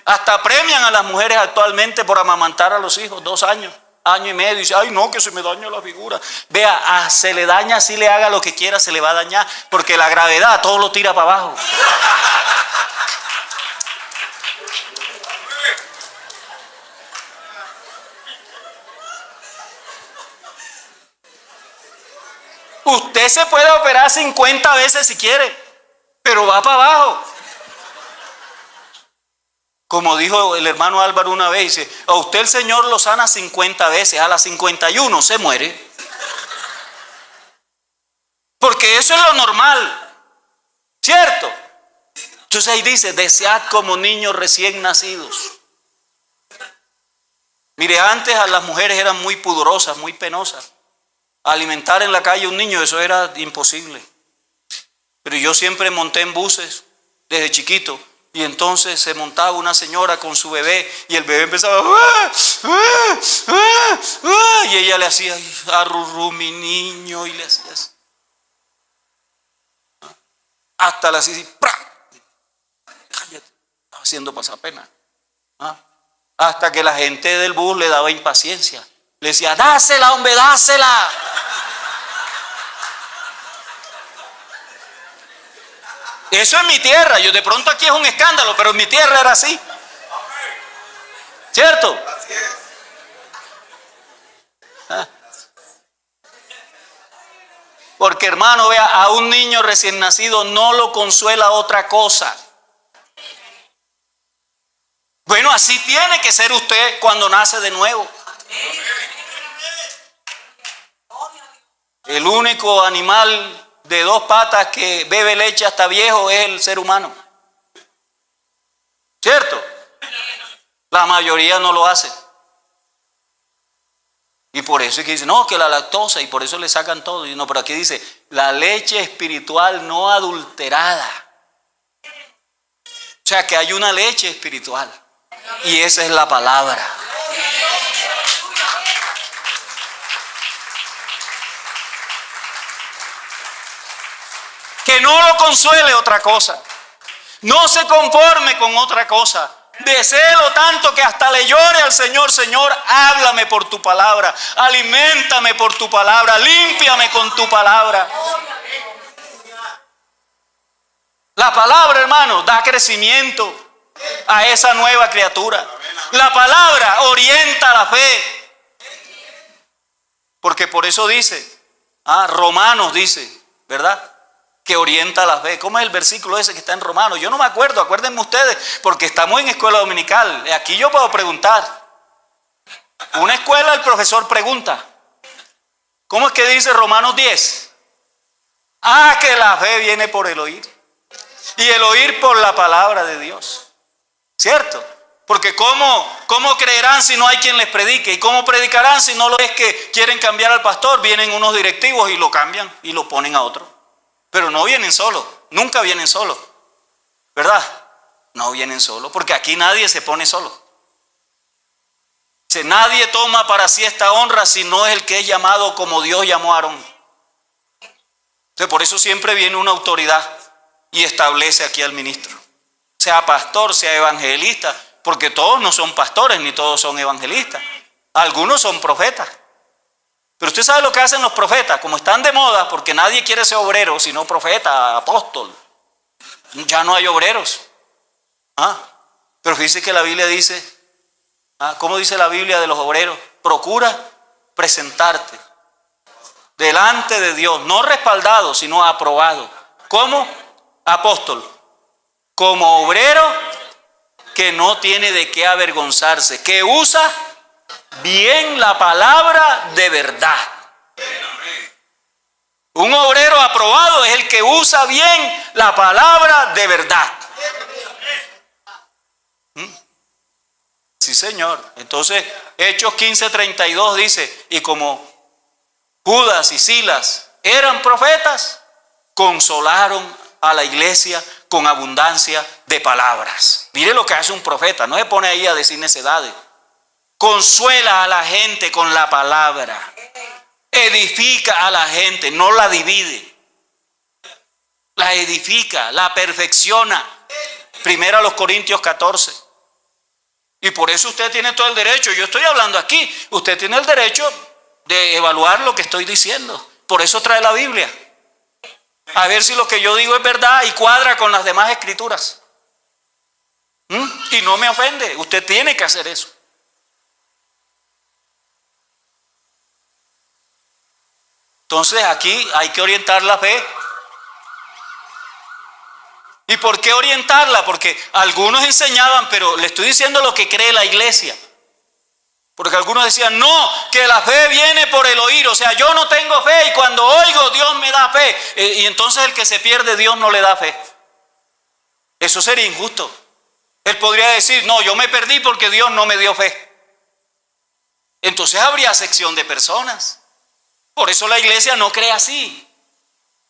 Speaker 1: Hasta premian a las mujeres actualmente por amamantar a los hijos 2 años, año y medio. Y dice, ay no, que se me daña la figura. Vea, se le daña, si le haga lo que quiera, se le va a dañar, porque la gravedad todo lo tira para abajo. Usted se puede operar 50 veces si quiere, pero va para abajo. Como dijo el hermano Álvaro una vez, dice, a usted el Señor lo sana 50 veces, a las 51 se muere. Porque eso es lo normal, ¿cierto? Entonces ahí dice, desead como niños recién nacidos. Mire, antes a las mujeres eran muy pudorosas, muy penosas. Alimentar en la calle a un niño, eso era imposible. Pero yo siempre monté en buses desde chiquito, y entonces se montaba una señora con su bebé y el bebé empezaba y ella le hacía arrurú mi niño, y le hacía así. Hasta la así, cállate, estaba haciendo pasar pena. Hasta que la gente del bus le daba impaciencia. Le decía, dásela, hombre, dásela. Eso en mi tierra. Yo de pronto aquí es un escándalo, pero en mi tierra era así. ¿Cierto? Porque hermano, vea, a un niño recién nacido no lo consuela otra cosa. Bueno, así tiene que ser usted cuando nace de nuevo. El único animal de 2 patas que bebe leche hasta viejo es el ser humano. ¿Cierto? La mayoría no lo hace. Y por eso es que dicen, no, que la lactosa, y por eso le sacan todo. Y no, pero aquí dice, la leche espiritual no adulterada. O sea que hay una leche espiritual. Y esa es la palabra. Que no lo consuele otra cosa. No se conforme con otra cosa. Deséelo tanto que hasta le llore al Señor. Señor, háblame por tu palabra. Aliméntame por tu palabra. Límpiame con tu palabra. La palabra, hermano, da crecimiento a esa nueva criatura. La palabra orienta la fe. Porque por eso dice, Romanos dice, ¿verdad? que orienta la fe. ¿Cómo es el versículo ese que está en Romanos? Yo no me acuerdo, acuérdenme ustedes, porque estamos en escuela dominical. Aquí yo puedo preguntar. Una escuela, el profesor pregunta. ¿Cómo es que dice Romanos 10? Que la fe viene por el oír. Y el oír por la palabra de Dios. ¿Cierto? Porque ¿cómo creerán si no hay quien les predique? ¿Y cómo predicarán si no lo es que quieren cambiar al pastor? Vienen unos directivos y lo cambian y lo ponen a otro. Pero no vienen solos, nunca vienen solos. ¿Verdad? No vienen solos, porque aquí nadie se pone solo. Dice, nadie toma para sí esta honra si no es el que es llamado como Dios llamó a Aarón. Entonces, por eso siempre viene una autoridad y establece aquí al ministro. Sea pastor, sea evangelista, porque todos no son pastores ni todos son evangelistas. Algunos son profetas. Pero usted sabe lo que hacen los profetas, como están de moda, porque nadie quiere ser obrero, sino profeta, apóstol. Ya no hay obreros. Pero fíjese que la Biblia dice, ¿cómo dice la Biblia de los obreros? Procura presentarte delante de Dios, no respaldado, sino aprobado. ¿Cómo? Apóstol. Como obrero que no tiene de qué avergonzarse, que usa bien la palabra de verdad. Un obrero aprobado es el que usa bien la palabra de verdad. Sí, señor. Entonces, Hechos 15:32 dice, y como Judas y Silas eran profetas, consolaron a la iglesia con abundancia de palabras. Mire lo que hace un profeta, no se pone ahí a decir necedades. Consuela a la gente con la palabra. Edifica a la gente, no la divide. La edifica, la perfecciona. Primera a los Corintios 14. Y por eso usted tiene todo el derecho. Yo estoy hablando aquí. Usted tiene el derecho de evaluar lo que estoy diciendo. Por eso trae la Biblia. A ver si lo que yo digo es verdad y cuadra con las demás escrituras. Y no me ofende. Usted tiene que hacer eso. Entonces aquí hay que orientar la fe. ¿Y por qué orientarla? Porque algunos enseñaban, pero le estoy diciendo lo que cree la iglesia. Porque algunos decían, no, que la fe viene por el oír. O sea, yo no tengo fe y cuando oigo Dios me da fe. Y entonces el que se pierde Dios no le da fe. Eso sería injusto. Él podría decir, no, yo me perdí porque Dios no me dio fe. Entonces habría sección de personas. Por eso la iglesia no cree así.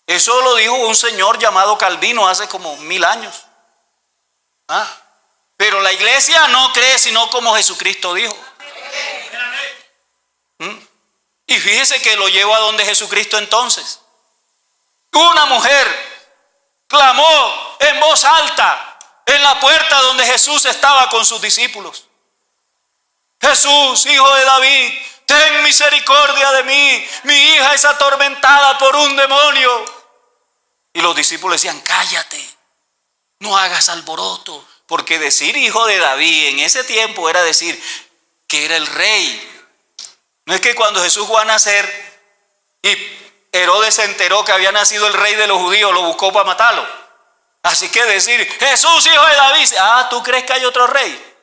Speaker 1: Eso lo dijo un señor llamado Calvino hace como 1000 años. Pero la iglesia no cree sino como Jesucristo dijo. Y fíjese que lo llevo a donde Jesucristo entonces. Una mujer clamó en voz alta en la puerta donde Jesús estaba con sus discípulos. Jesús, hijo de David, ten misericordia de mí. Mi hija es atormentada por un demonio. Y los discípulos decían, cállate, no hagas alboroto. Porque decir hijo de David en ese tiempo era decir que era el rey. No es que cuando Jesús fue a nacer y Herodes se enteró que había nacido el rey de los judíos, lo buscó para matarlo. Así que decir, Jesús, hijo de David, ¿tú crees que hay otro rey?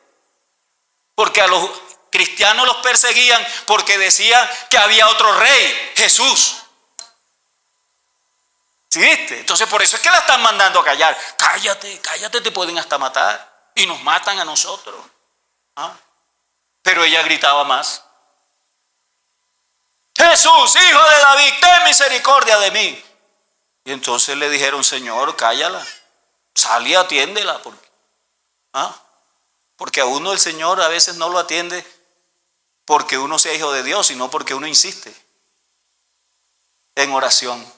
Speaker 1: Porque a los cristianos los perseguían porque decían que había otro rey, Jesús. ¿Sí viste? Entonces por eso es que la están mandando a callar. Cállate, cállate, te pueden hasta matar. Y nos matan a nosotros. Pero ella gritaba más. Jesús, hijo de David, ten misericordia de mí. Y entonces le dijeron, Señor, cállala. Sal y atiéndela. Porque a uno el Señor a veces no lo atiende porque uno sea hijo de Dios, sino porque uno insiste en oración.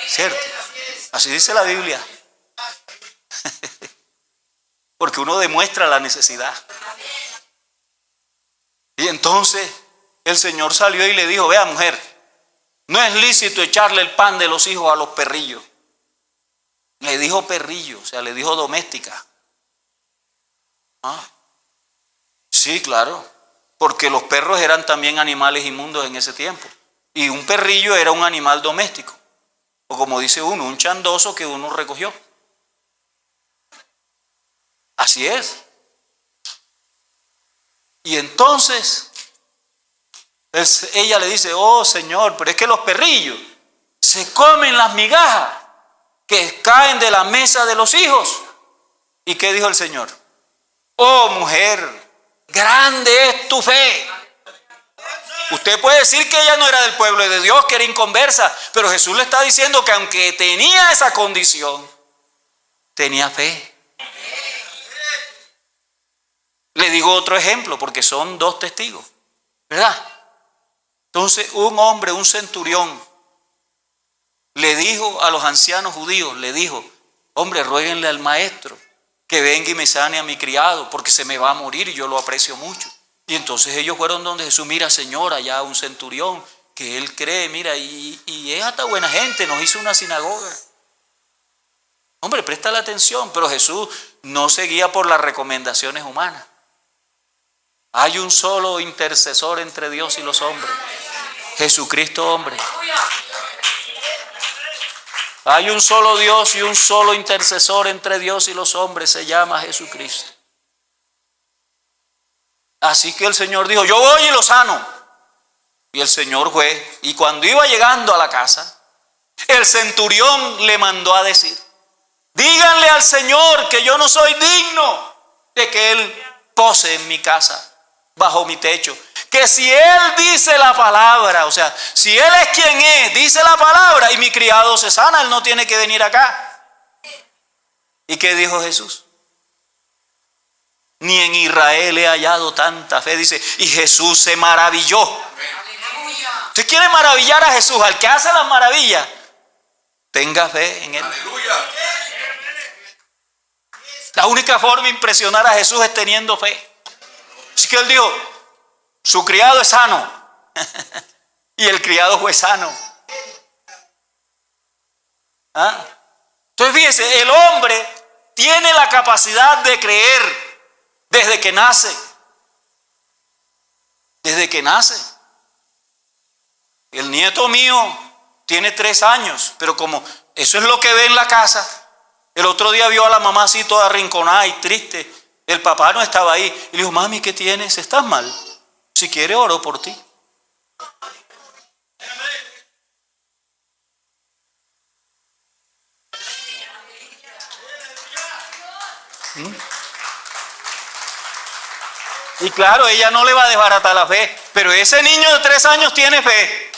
Speaker 1: ¿Cierto? Así dice la Biblia. Porque uno demuestra la necesidad. Y entonces el Señor salió y le dijo, vea mujer, no es lícito echarle el pan de los hijos a los perrillos. Le dijo perrillo, o sea, le dijo doméstica. Sí, claro, porque los perros eran también animales inmundos en ese tiempo. Y un perrillo era un animal doméstico. O como dice uno, un chandoso que uno recogió. Así es. Y entonces ella le dice, oh Señor, pero es que los perrillos se comen las migajas que caen de la mesa de los hijos. ¿Y qué dijo el Señor? Oh mujer, grande es tu fe. Usted puede decir que ella no era del pueblo de Dios, que era inconversa, pero Jesús le está diciendo que aunque tenía esa condición, tenía fe. Le digo otro ejemplo, porque son dos testigos, ¿verdad? Entonces un hombre, un centurión, le dijo a los ancianos judíos, le dijo, hombre, ruéguenle al maestro que venga y me sane a mi criado, porque se me va a morir y yo lo aprecio mucho. Y entonces ellos fueron donde Jesús, mira Señor, allá un centurión, que él cree, mira, y es hasta buena gente, nos hizo una sinagoga. Hombre, presta la atención, pero Jesús no seguía por las recomendaciones humanas. Hay un solo intercesor entre Dios y los hombres, Jesucristo hombre. Hay un solo Dios y un solo intercesor entre Dios y los hombres, se llama Jesucristo. Así que el Señor dijo, yo voy y lo sano. Y el Señor fue, y cuando iba llegando a la casa, el centurión le mandó a decir, díganle al Señor que yo no soy digno de que Él pose en mi casa, bajo mi techo. Que si Él dice la palabra, o sea, si Él es quien es, dice la palabra y mi criado se sana, Él no tiene que venir acá. ¿Y qué dijo Jesús? Ni en Israel he hallado tanta fe, dice, y Jesús se maravilló. ¿Usted quiere maravillar a Jesús, al que hace las maravillas? Tenga fe en Él. La única forma de impresionar a Jesús es teniendo fe. Así que Él dijo, su criado es sano. Y el criado fue sano. ¿Ah? Entonces fíjese, el hombre tiene la capacidad de creer desde que nace. Desde que nace. El nieto mío tiene 3 años, pero como eso es lo que ve en la casa, el otro día vio a la mamá así toda arrinconada y triste. El papá no estaba ahí. Y le dijo, mami, ¿qué tienes? ¿Estás mal? Si quiere, oro por ti. Y claro, ella no le va a desbaratar la fe, pero ese niño de 3 años tiene fe.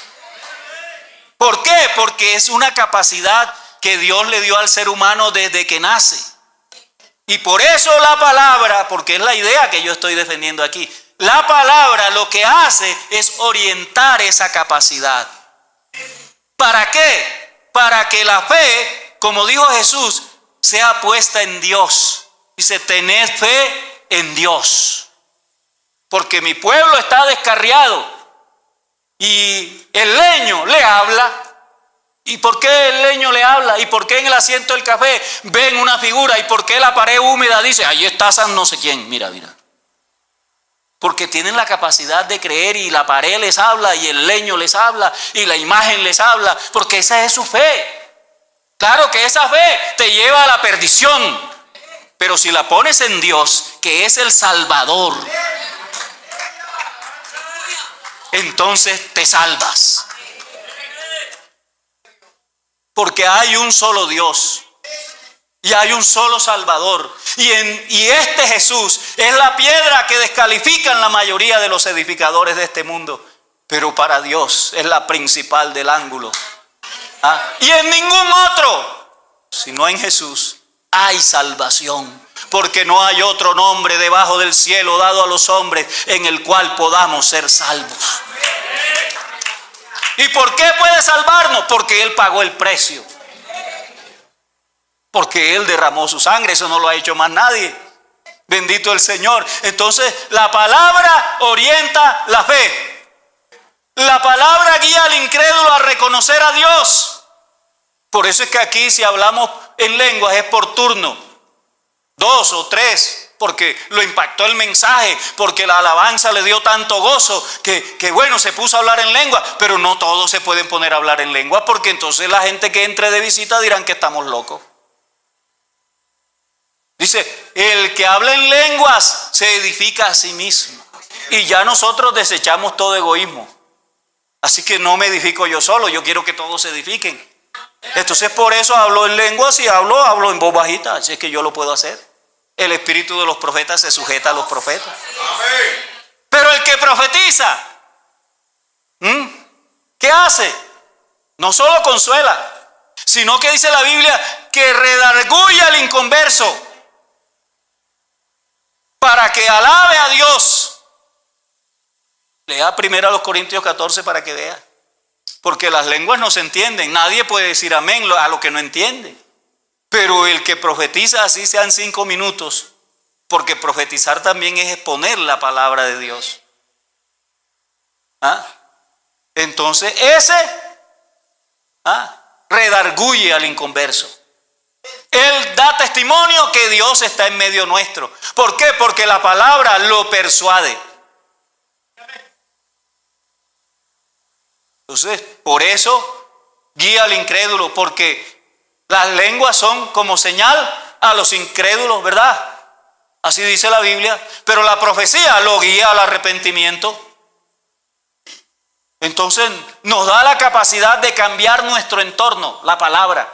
Speaker 1: ¿Por qué? Porque es una capacidad que Dios le dio al ser humano desde que nace. Y por eso la palabra, porque es la idea que yo estoy defendiendo aquí, la palabra lo que hace es orientar esa capacidad. ¿Para qué? Para que la fe, como dijo Jesús, sea puesta en Dios. Dice, tened fe en Dios. Porque mi pueblo está descarriado y el leño le habla. ¿Y por qué el leño le habla? ¿Y por qué en el asiento del café ven una figura? ¿Y por qué la pared húmeda dice, ahí está San no sé quién? Mira, mira. Porque tienen la capacidad de creer y la pared les habla y el leño les habla y la imagen les habla, porque esa es su fe. Claro que esa fe te lleva a la perdición, pero si la pones en Dios, que es el Salvador, entonces te salvas. Porque hay un solo Dios y hay un solo Salvador. Y este Jesús es la piedra que descalifican la mayoría de los edificadores de este mundo. Pero para Dios es la principal del ángulo. Y en ningún otro, sino en Jesús, hay salvación. Porque no hay otro nombre debajo del cielo dado a los hombres en el cual podamos ser salvos. ¿Y por qué puede salvarnos? Porque Él pagó el precio. Porque Él derramó su sangre. Eso no lo ha hecho más nadie. Bendito el Señor. Entonces la palabra orienta la fe. La palabra guía al incrédulo a reconocer a Dios. Por eso es que aquí si hablamos en lenguas es por turno. 2 o 3 porque lo impactó el mensaje, porque la alabanza le dio tanto gozo, que bueno, se puso a hablar en lengua, pero no todos se pueden poner a hablar en lengua, porque entonces la gente que entre de visita dirán que estamos locos. Dice, el que habla en lenguas se edifica a sí mismo, y ya nosotros desechamos todo egoísmo, así que no me edifico yo solo, yo quiero que todos se edifiquen. Entonces por eso hablo en lenguas y hablo en voz bajita, así es que yo lo puedo hacer. El espíritu de los profetas se sujeta a los profetas. Pero el que profetiza, ¿qué hace? No solo consuela, sino que dice la Biblia que redarguye al inconverso para que alabe a Dios. Lea primero a los Corintios 14 para que vea. Porque las lenguas no se entienden. Nadie puede decir amén a lo que no entiende. Pero el que profetiza, así sean 5 minutos, porque profetizar también es exponer la palabra de Dios. Entonces ese redarguye al inconverso. Él da testimonio que Dios está en medio nuestro. ¿Por qué? Porque la palabra lo persuade. Entonces, por eso guía al incrédulo, porque las lenguas son como señal a los incrédulos, ¿verdad? Así dice la Biblia. Pero la profecía lo guía al arrepentimiento. Entonces nos da la capacidad de cambiar nuestro entorno, la palabra.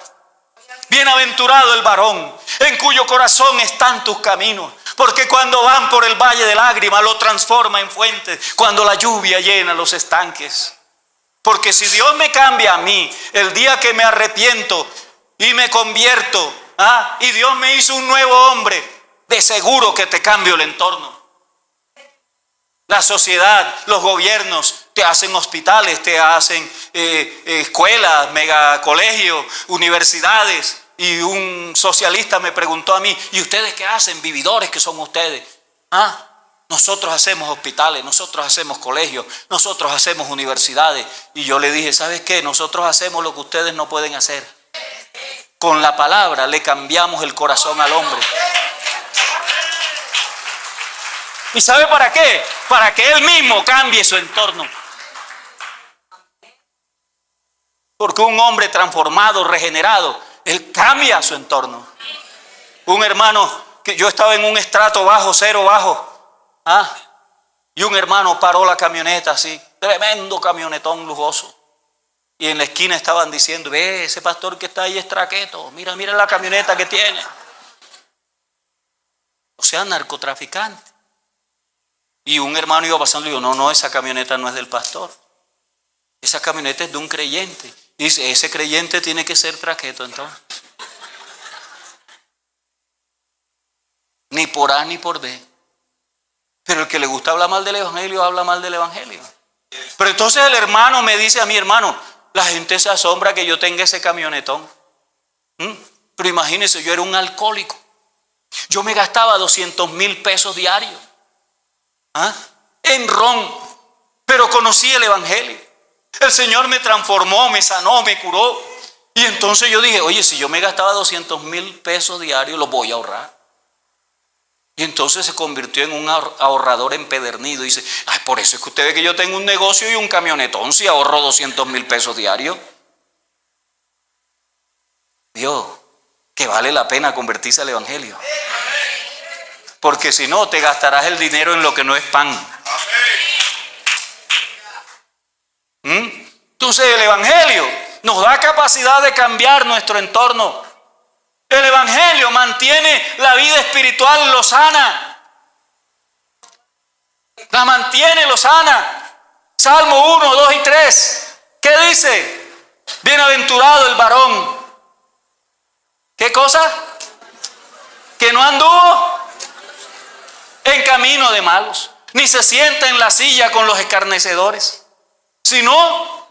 Speaker 1: Bienaventurado el varón en cuyo corazón están tus caminos, porque cuando van por el valle de lágrimas lo transforma en fuente, cuando la lluvia llena los estanques. Porque si Dios me cambia a mí el día que me arrepiento y me convierto, y Dios me hizo un nuevo hombre, de seguro que te cambio el entorno. La sociedad, los gobiernos te hacen hospitales, te hacen escuelas, megacolegios, universidades. Y un socialista me preguntó a mí, ¿y ustedes qué hacen? Vividores que son ustedes. Nosotros hacemos hospitales, nosotros hacemos colegios, nosotros hacemos universidades. Y yo le dije, ¿sabes qué? Nosotros hacemos lo que ustedes no pueden hacer. Con la palabra le cambiamos el corazón al hombre. ¿Y sabe para qué? Para que él mismo cambie su entorno. Porque un hombre transformado, regenerado, él cambia su entorno. Un hermano, que yo estaba en un estrato bajo, cero bajo, y un hermano paró la camioneta así, tremendo camionetón lujoso. Y en la esquina estaban diciendo, ve, ese pastor que está ahí es traqueto, mira la camioneta que tiene. O sea, narcotraficante. Y un hermano iba pasando y dijo, no, esa camioneta no es del pastor. Esa camioneta es de un creyente. Dice, ese creyente tiene que ser traqueto entonces. Ni por A ni por B. Pero el que le gusta hablar mal del evangelio, habla mal del evangelio. Pero entonces el hermano me dice a mi hermano, la gente se asombra que yo tenga ese camionetón. Pero imagínense, yo era un alcohólico. Yo me gastaba 200,000 pesos diarios en ron, pero conocí el evangelio. El Señor me transformó, me sanó, me curó. Y entonces yo dije, oye, si yo me gastaba 200,000 pesos diarios, los voy a ahorrar. Y entonces se convirtió en un ahorrador empedernido. Y dice, por eso es que usted ve que yo tengo un negocio y un camionetón, si ahorro 200,000 pesos diarios. Dios, que vale la pena convertirse al evangelio. Porque si no, te gastarás el dinero en lo que no es pan. Entonces el evangelio nos da capacidad de cambiar nuestro entorno. El evangelio mantiene la vida espiritual lozana. La mantiene lozana. Salmo 1, 2 y 3. ¿Qué dice? Bienaventurado el varón. ¿Qué cosa? Que no anduvo en camino de malos, ni se sienta en la silla con los escarnecedores, sino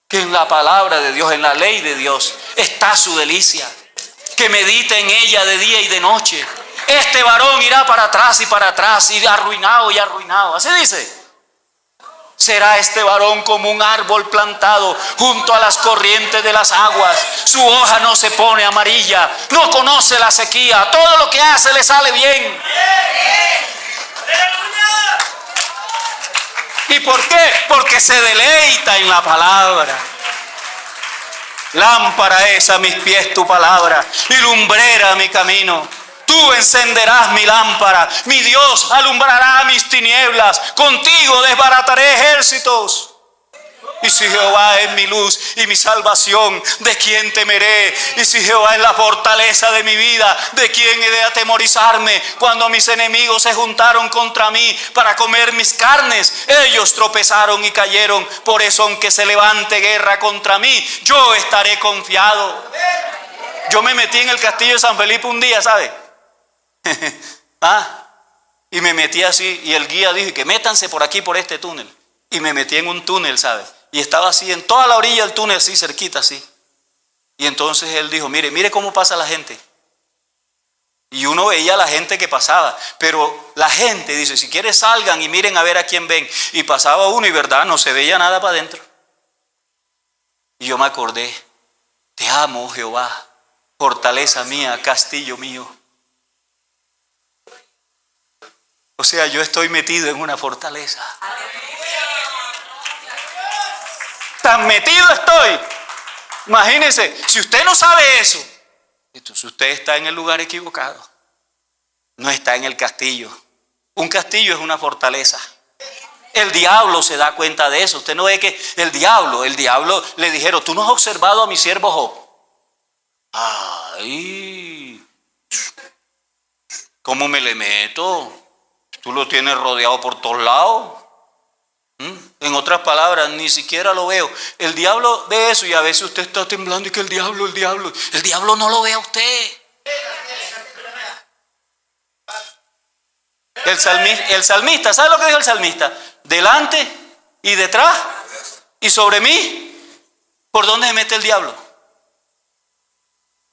Speaker 1: que en la palabra de Dios, en la ley de Dios, está su delicia, que medita en ella de día y de noche. Este varón irá para atrás y arruinado y arruinado. Así dice. Será este varón como un árbol plantado junto a las corrientes de las aguas. Su hoja no se pone amarilla, no conoce la sequía. Todo lo que hace le sale bien. ¿Y por qué? Porque se deleita en la palabra. Lámpara es a mis pies tu palabra y lumbrera mi camino. Tú encenderás mi lámpara, mi Dios alumbrará mis tinieblas. Contigo desbarataré ejércitos. Y si Jehová es mi luz y mi salvación, ¿de quién temeré? Y si Jehová es la fortaleza de mi vida, ¿de quién he de atemorizarme? Cuando mis enemigos se juntaron contra mí para comer mis carnes, ellos tropezaron y cayeron. Por eso, aunque se levante guerra contra mí, yo estaré confiado. Yo me metí en el castillo de San Felipe un día, ¿sabe? Y me metí así, y el guía dijo que métanse por aquí, por este túnel. Y me metí en un túnel, ¿sabe? Y estaba así en toda la orilla del túnel, así cerquita, así. Y entonces él dijo, mire cómo pasa la gente. Y uno veía a la gente que pasaba, pero la gente dice, si quieren salgan y miren a ver a quién ven. Y pasaba uno y verdad, no se veía nada para adentro. Y yo me acordé, te amo, Jehová, fortaleza mía, castillo mío. O sea, yo estoy metido en una fortaleza. Tan metido estoy. Imagínense, si usted no sabe eso, entonces usted está en el lugar equivocado. No está en el castillo. Un castillo es una fortaleza. El diablo se da cuenta de eso. Usted no ve que el diablo le dijeron, tú no has observado a mi siervo Job. Ay, ¿cómo me le meto? Tú lo tienes rodeado por todos lados. En otras palabras, ni siquiera lo veo. El diablo ve eso y a veces usted está temblando y que el diablo no lo ve a usted. El salmista, ¿sabe lo que dijo el salmista? Delante y detrás y sobre mí, ¿por dónde se mete el diablo?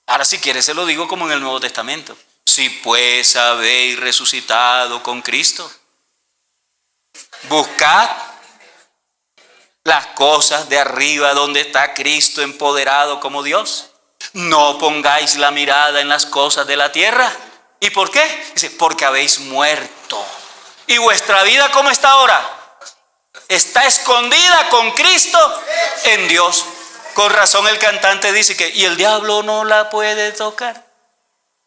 Speaker 1: Ahora si quiere se lo digo como en el Nuevo Testamento. Si pues habéis resucitado con Cristo, buscad las cosas de arriba donde está Cristo empoderado como Dios. No pongáis la mirada en las cosas de la tierra. ¿Y por qué? Dice, porque habéis muerto. ¿Y vuestra vida cómo está ahora? Está escondida con Cristo en Dios. Con razón el cantante dice que y el diablo no la puede tocar.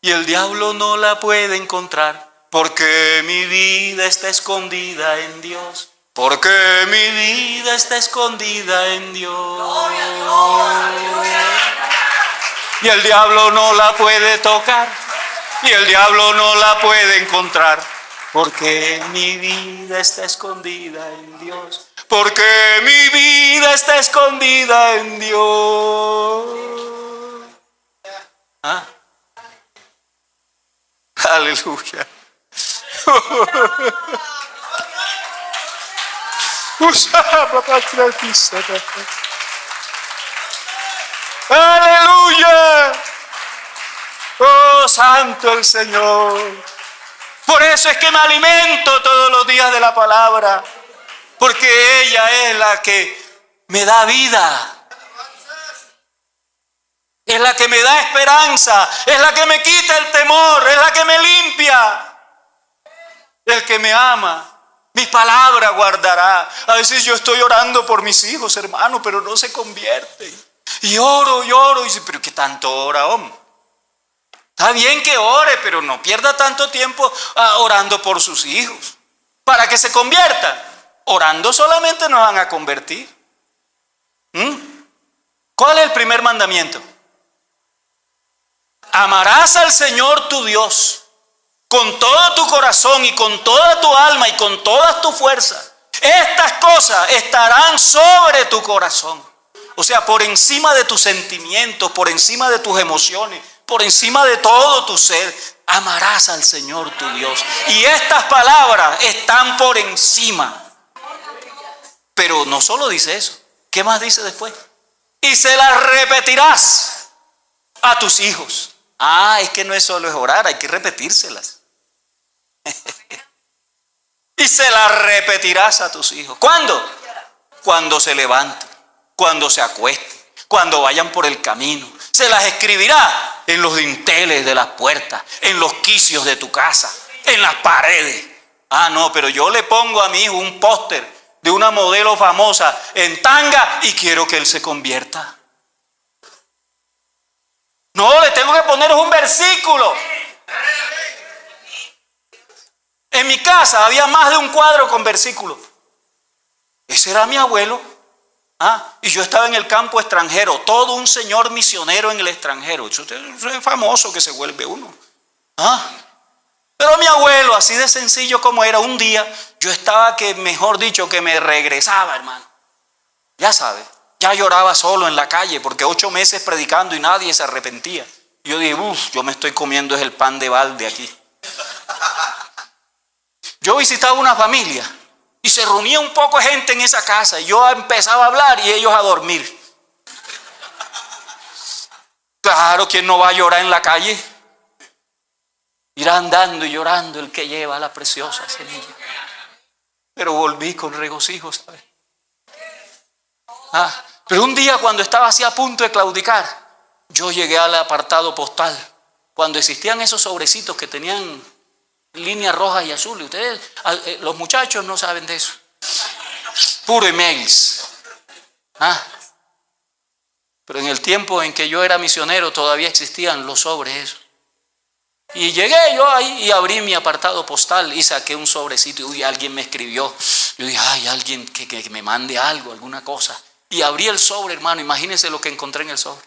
Speaker 1: Y el diablo no la puede encontrar. Porque mi vida está escondida en Dios. Porque mi vida está escondida en Dios. Y el diablo no la puede tocar. Y el diablo no la puede encontrar. Porque mi vida está escondida en Dios. Porque mi vida está escondida en Dios. Aleluya. Aleluya. Oh, santo el Señor. Por eso es que me alimento todos los días de la palabra, porque ella es la que me da vida, es la que me da esperanza, es la que me quita el temor, es la que me limpia. El que me ama mi palabra guardará. A veces yo estoy orando por mis hijos, hermano, pero no se convierten. Y oro, y dice, pero ¿qué tanto ora, hombre? Está bien que ore, pero no pierda tanto tiempo orando por sus hijos. Para que se conviertan. Orando solamente no van a convertir. ¿Cuál es el primer mandamiento? Amarás al Señor tu Dios con todo tu corazón y con toda tu alma y con todas tus fuerzas. Estas cosas estarán sobre tu corazón. O sea, por encima de tus sentimientos, por encima de tus emociones, por encima de todo tu ser, amarás al Señor tu Dios. Y estas palabras están por encima. Pero no solo dice eso. ¿Qué más dice después? Y se las repetirás a tus hijos. Es que no es solo es orar, hay que repetírselas. Y se las repetirás a tus hijos. ¿Cuándo? cuando se levanten, cuando se acuesten, cuando vayan por el camino. Se las escribirá en los dinteles de las puertas, en los quicios de tu casa, en las paredes. Ah, no, pero yo le pongo a mi hijo un póster de una modelo famosa en tanga y quiero que él se convierta. No, le tengo que poner un versículo. En mi casa había más de un cuadro con versículos. Ese era mi abuelo. Y yo estaba en el campo extranjero, todo un señor misionero en el extranjero. Eso es famoso que se vuelve uno. Pero mi abuelo, así de sencillo como era, un día yo estaba que, mejor dicho, que me regresaba, hermano. Ya sabes, ya lloraba solo en la calle porque 8 meses predicando y nadie se arrepentía. Y yo dije, yo me estoy comiendo es el pan de balde aquí. Yo visitaba una familia y se reunía un poco de gente en esa casa y yo empezaba a hablar y ellos a dormir. Claro, ¿quién no va a llorar en la calle? Ir andando y llorando el que lleva la preciosa semilla. Pero volví con regocijo, ¿sabes? Pero un día cuando estaba así a punto de claudicar, yo llegué al apartado postal. Cuando existían esos sobrecitos que tenían líneas rojas y azules. Ustedes, los muchachos no saben de eso. Puro emails. Pero en el tiempo en que yo era misionero todavía existían los sobres esos. Y llegué yo ahí y abrí mi apartado postal y saqué un sobrecito y alguien me escribió. Yo dije, alguien que me mande algo, alguna cosa. Y abrí el sobre, hermano, imagínense lo que encontré en el sobre.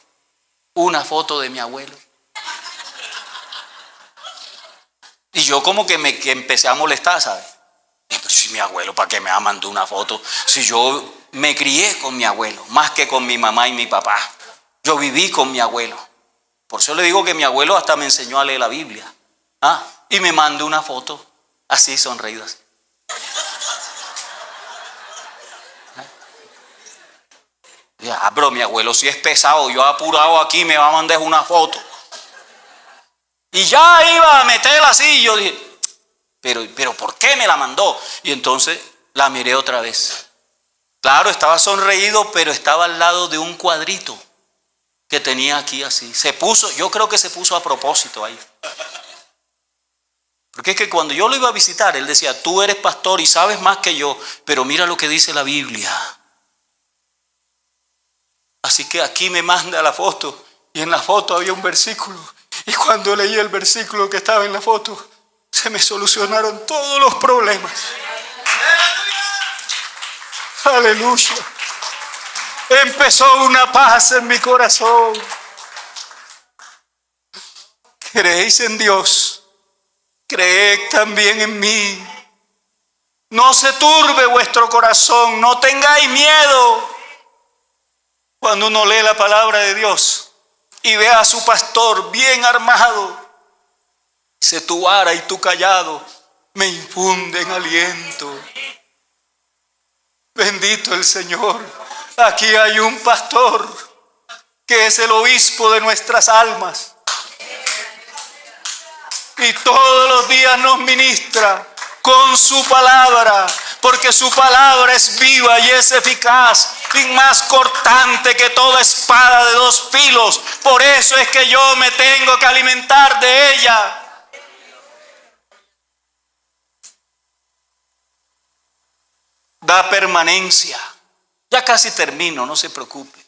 Speaker 1: Una foto de mi abuelo. Y yo como que empecé a molestar, ¿sabes? Pero si mi abuelo, ¿para qué me ha mandado una foto? Si yo me crié con mi abuelo, más que con mi mamá y mi papá. Yo viví con mi abuelo. Por eso le digo que mi abuelo hasta me enseñó a leer la Biblia. Y me mandó una foto, así sonreído así. Pero mi abuelo sí es pesado, yo apurado aquí me va a mandar una foto. Y ya iba a meterla así, yo dije, pero ¿por qué me la mandó? Y entonces la miré otra vez. Claro, estaba sonreído, pero estaba al lado de un cuadrito que tenía aquí así. Yo creo que se puso a propósito ahí. Porque es que cuando yo lo iba a visitar, él decía, tú eres pastor y sabes más que yo, pero mira lo que dice la Biblia. Así que aquí me manda la foto y en la foto había un versículo. Y cuando leí el versículo que estaba en la foto, se me solucionaron todos los problemas. Aleluya. Empezó una paz en mi corazón. ¿Creéis en Dios? Creed también en mí. No se turbe vuestro corazón, no tengáis miedo. Cuando uno lee la palabra de Dios y ve a su pastor bien armado, dice, tu vara y tu callado me infunden aliento. Bendito el Señor. Aquí hay un pastor que es el obispo de nuestras almas. Y todos los días nos ministra con su palabra, porque su palabra es viva y es eficaz y más cortante que toda espada de 2 filos. Por eso es que yo me tengo que alimentar de ella. Da permanencia. Ya casi termino, no se preocupe.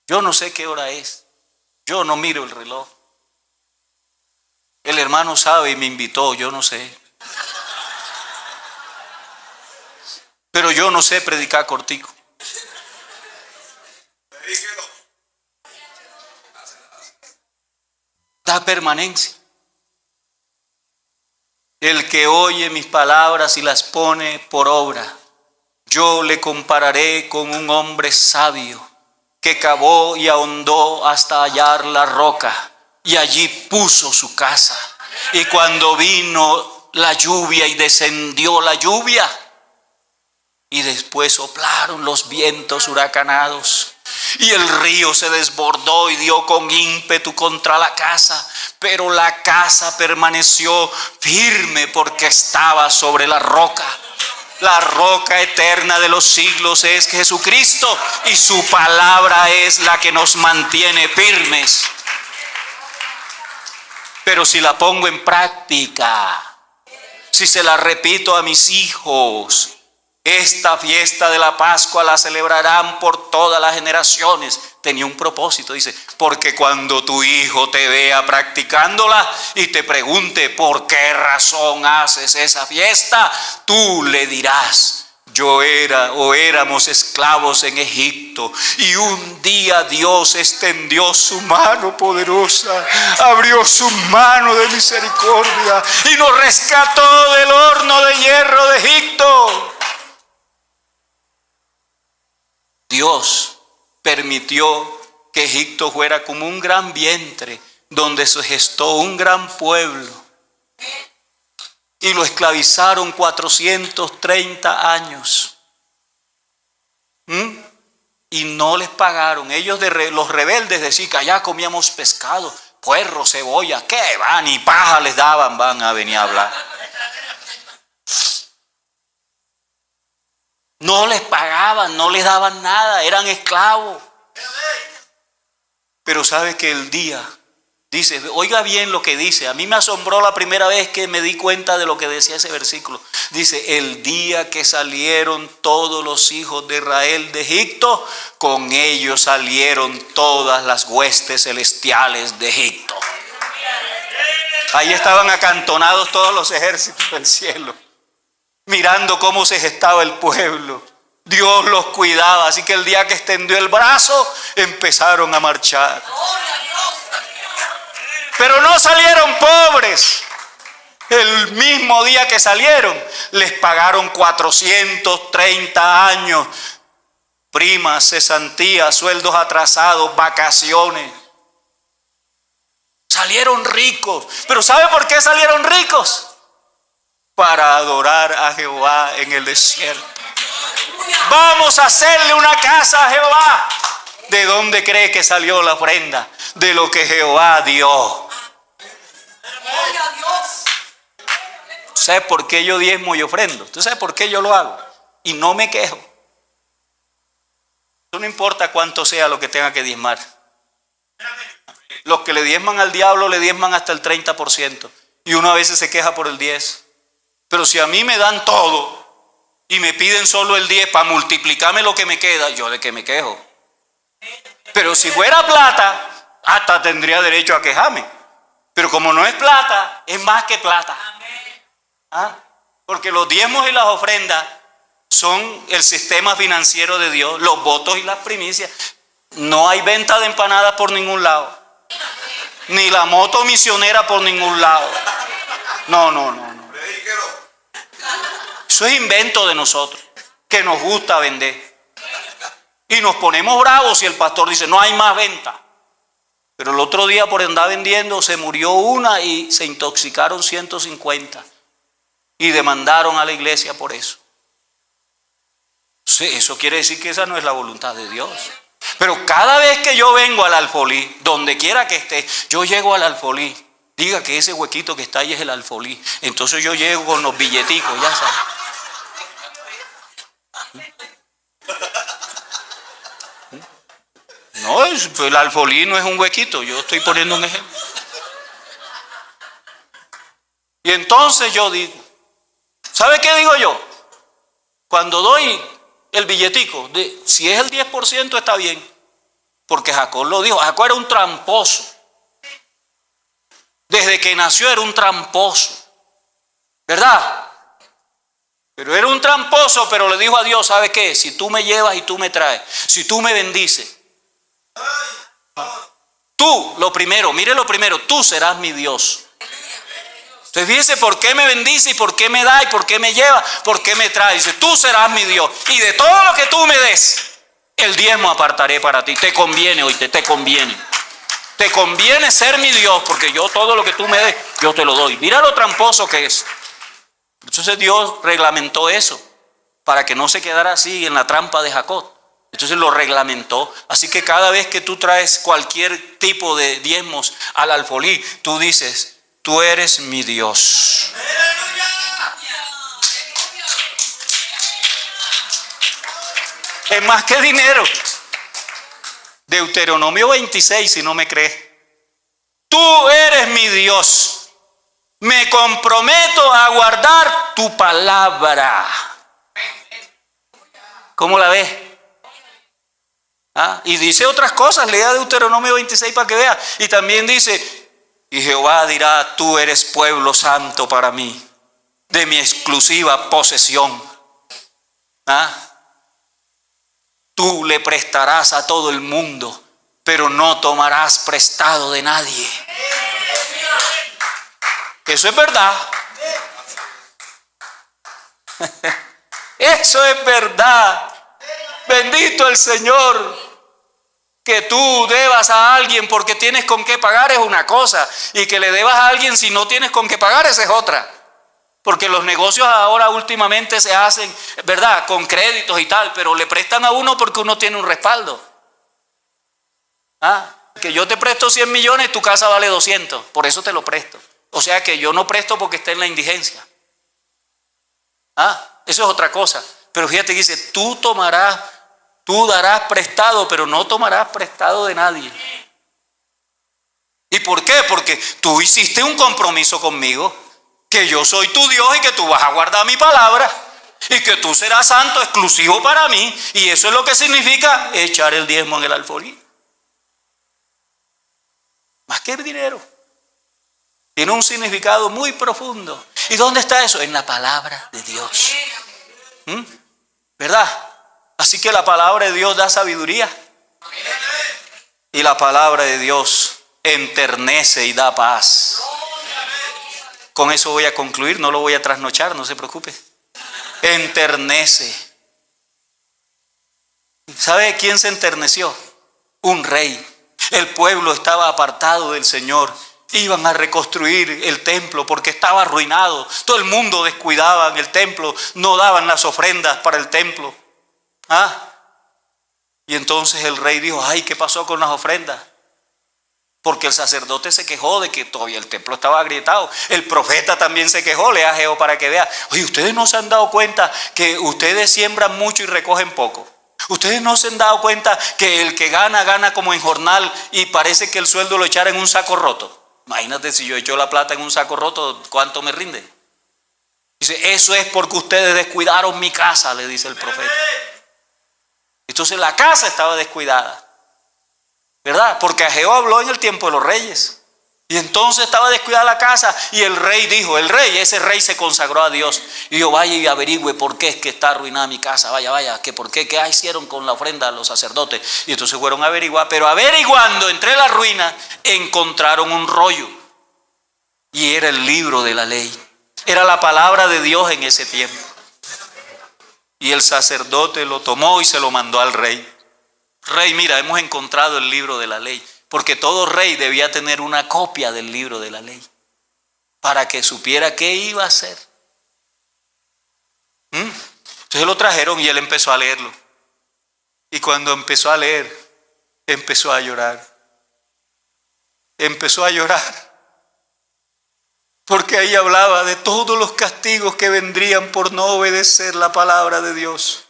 Speaker 1: Yo no sé qué hora es. Yo no miro el reloj. El hermano sabe y me invitó, yo no sé. Pero yo no sé predicar cortico. Da permanencia. El que oye mis palabras y las pone por obra, yo le compararé con un hombre sabio que cavó y ahondó hasta hallar la roca y allí puso su casa. Y cuando vino la lluvia y descendió la lluvia, y después soplaron los vientos huracanados, y el río se desbordó y dio con ímpetu contra la casa, pero la casa permaneció firme porque estaba sobre la roca. La roca eterna de los siglos es Jesucristo y su palabra es la que nos mantiene firmes. Pero si la pongo en práctica, si se la repito a mis hijos, esta fiesta de la Pascua la celebrarán por todas las generaciones. Tenía un propósito, dice, porque cuando tu hijo te vea practicándola y te pregunte por qué razón haces esa fiesta, tú le dirás: yo era o éramos esclavos en Egipto y un día Dios extendió su mano poderosa, abrió su mano de misericordia y nos rescató del horno de hierro de Egipto. Dios permitió que Egipto fuera como un gran vientre donde se gestó un gran pueblo y lo esclavizaron 430 años. Y no les pagaron. Ellos, los rebeldes, decían que allá comíamos pescado, puerro, cebolla, ¿qué van? Y paja les daban, van a venir a hablar. No les pagaban, no les daban nada, eran esclavos. Pero sabe que el día, dice, oiga bien lo que dice, a mí me asombró la primera vez que me di cuenta de lo que decía ese versículo. Dice: el día que salieron todos los hijos de Israel de Egipto, con ellos salieron todas las huestes celestiales de Egipto. Ahí estaban acantonados todos los ejércitos del cielo, mirando cómo se gestaba el pueblo. Dios los cuidaba, así que el día que extendió el brazo, empezaron a marchar. Pero no salieron pobres. El mismo día que salieron, les pagaron 430 años, primas, cesantías, sueldos atrasados, vacaciones. Salieron ricos. ¿Pero sabe por qué salieron ricos? Para adorar a Jehová en el desierto. Vamos a hacerle una casa a Jehová. ¿De dónde cree que salió la ofrenda? De lo que Jehová dio. ¿Sabe por qué yo diezmo y ofrendo? ¿Usted sabe por qué yo lo hago? Y no me quejo. No importa cuánto sea lo que tenga que diezmar. Los que le diezman al diablo le diezman hasta el 30%. Y uno a veces se queja por el 10%. Pero si a mí me dan todo y me piden solo el 10 para multiplicarme lo que me queda, ¿yo de qué me quejo? Pero si fuera plata, hasta tendría derecho a quejarme. Pero como no es plata, es más que plata. Porque los diezmos y las ofrendas son el sistema financiero de Dios, los votos y las primicias. No hay venta de empanadas por ningún lado, ni la moto misionera por ningún lado. No. Eso es invento de nosotros, que nos gusta vender. Y nos ponemos bravos si el pastor dice: no hay más venta. Pero el otro día, por andar vendiendo, se murió una y se intoxicaron 150. Y demandaron a la iglesia por eso. Sí, eso quiere decir que esa no es la voluntad de Dios. Pero cada vez que yo vengo al alfolí, donde quiera que esté, yo llego al alfolí. Diga que ese huequito que está ahí es el alfolí. Entonces yo llego con los billeticos, ya sabes. No, el alfolí no es un huequito, yo estoy poniendo un ejemplo. Y entonces yo digo, ¿sabe qué digo yo? Cuando doy el billetico, si es el 10% está bien, porque Jacob lo dijo. Jacob era un tramposo. Desde que nació era un tramposo, ¿verdad? Pero era un tramposo, pero le dijo a Dios: ¿sabe qué? Si tú me llevas y tú me traes, si tú me bendices, tú, lo primero, mire lo primero, tú serás mi Dios. Entonces fíjese por qué me bendice y por qué me da y por qué me lleva, por qué me trae. Dice: tú serás mi Dios y de todo lo que tú me des, el diezmo apartaré para ti. Te conviene, oíste, te conviene. Te conviene ser mi Dios, porque yo todo lo que tú me des, yo te lo doy. Mira lo tramposo que es. Entonces Dios reglamentó eso para que no se quedara así en la trampa de Jacob. Entonces lo reglamentó. Así que cada vez que tú traes cualquier tipo de diezmos al alfolí, tú dices: tú eres mi Dios. Es más que dinero. Deuteronomio 26, si no me crees. Tú eres mi Dios. Me comprometo a guardar tu palabra. ¿Cómo la ves? Y dice otras cosas. Lea Deuteronomio 26 para que vea. Y también dice, y Jehová dirá, tú eres pueblo santo para mí, de mi exclusiva posesión. Tú le prestarás a todo el mundo, pero no tomarás prestado de nadie. Eso es verdad. Eso es verdad. Bendito el Señor. Que tú debas a alguien porque tienes con qué pagar es una cosa, y que le debas a alguien si no tienes con qué pagar esa es otra. Porque los negocios ahora últimamente se hacen, ¿verdad?, con créditos y tal, pero le prestan a uno porque uno tiene un respaldo. Que yo te presto 100 millones, tu casa vale 200, por eso te lo presto. O sea que yo no presto porque esté en la indigencia. Eso es otra cosa. Pero fíjate que dice, tú darás prestado, pero no tomarás prestado de nadie. ¿Y por qué? Porque tú hiciste un compromiso conmigo, que yo soy tu Dios y que tú vas a guardar mi palabra y que tú serás santo exclusivo para mí. Y eso es lo que significa echar el diezmo en el alfolí. Más que el dinero. Tiene un significado muy profundo. ¿Y dónde está eso? En la palabra de Dios. ¿Verdad? Así que la palabra de Dios da sabiduría. Y la palabra de Dios enternece y da paz. Con eso voy a concluir, no lo voy a trasnochar, no se preocupe. Enternece. ¿Sabe quién se enterneció? Un rey. El pueblo estaba apartado del Señor. Iban a reconstruir el templo porque estaba arruinado. Todo el mundo descuidaba en el templo, no daban las ofrendas para el templo. Y entonces el rey dijo, ay, ¿qué pasó con las ofrendas? Porque el sacerdote se quejó de que todavía el templo estaba agrietado. El profeta también se quejó, lea Ageo para que vea. Oye, ustedes no se han dado cuenta que ustedes siembran mucho y recogen poco. Ustedes no se han dado cuenta que el que gana, gana como en jornal y parece que el sueldo lo echara en un saco roto. Imagínate si yo echo la plata en un saco roto, ¿cuánto me rinde? Dice, eso es porque ustedes descuidaron mi casa, le dice el profeta. Entonces la casa estaba descuidada, ¿verdad? Porque Ageo habló en el tiempo de los reyes. Y entonces estaba descuidada la casa y el rey dijo, ese rey se consagró a Dios. Y yo, vaya y averigüe por qué es que está arruinada mi casa. Vaya, que por qué, qué hicieron con la ofrenda a los sacerdotes. Y entonces fueron a averiguar, pero averiguando entre la ruina encontraron un rollo. Y era el libro de la ley. Era la palabra de Dios en ese tiempo. Y el sacerdote lo tomó y se lo mandó al rey. Rey, mira, hemos encontrado el libro de la ley. Porque todo rey debía tener una copia del libro de la ley para que supiera qué iba a hacer. Entonces lo trajeron y él empezó a leerlo. Y cuando empezó a leer, empezó a llorar. Empezó a llorar. Porque ahí hablaba de todos los castigos que vendrían por no obedecer la palabra de Dios.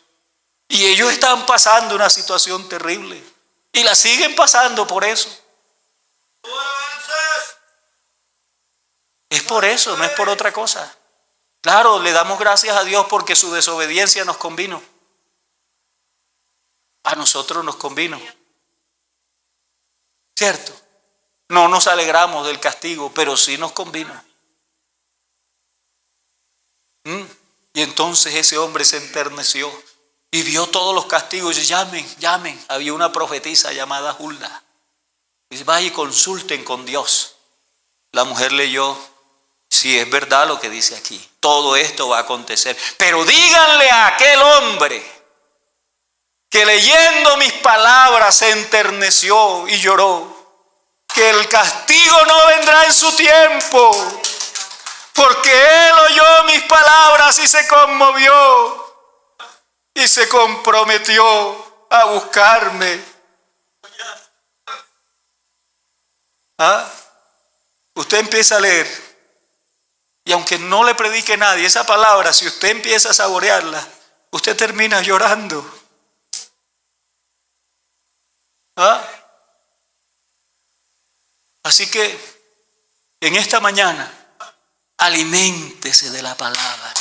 Speaker 1: Y ellos estaban pasando una situación terrible. Y la siguen pasando por eso. Es por eso, no es por otra cosa. Claro, le damos gracias a Dios porque su desobediencia nos convino. A nosotros nos convino. ¿Cierto? No nos alegramos del castigo, pero sí nos convino. Y entonces ese hombre se enterneció y vio todos los castigos y dice, llamen. Había una profetisa llamada Hulda. Dice, vaya y consulten con Dios. La mujer leyó, sí, es verdad lo que dice aquí. Todo esto va a acontecer. Pero díganle a aquel hombre que leyendo mis palabras se enterneció y lloró, que el castigo no vendrá en su tiempo, porque él oyó mis palabras y se conmovió y se comprometió a buscarme. Usted empieza a leer y aunque no le predique nadie esa palabra, si usted empieza a saborearla, usted termina llorando. ¿Ah? Así que en esta mañana, aliméntese de la palabra.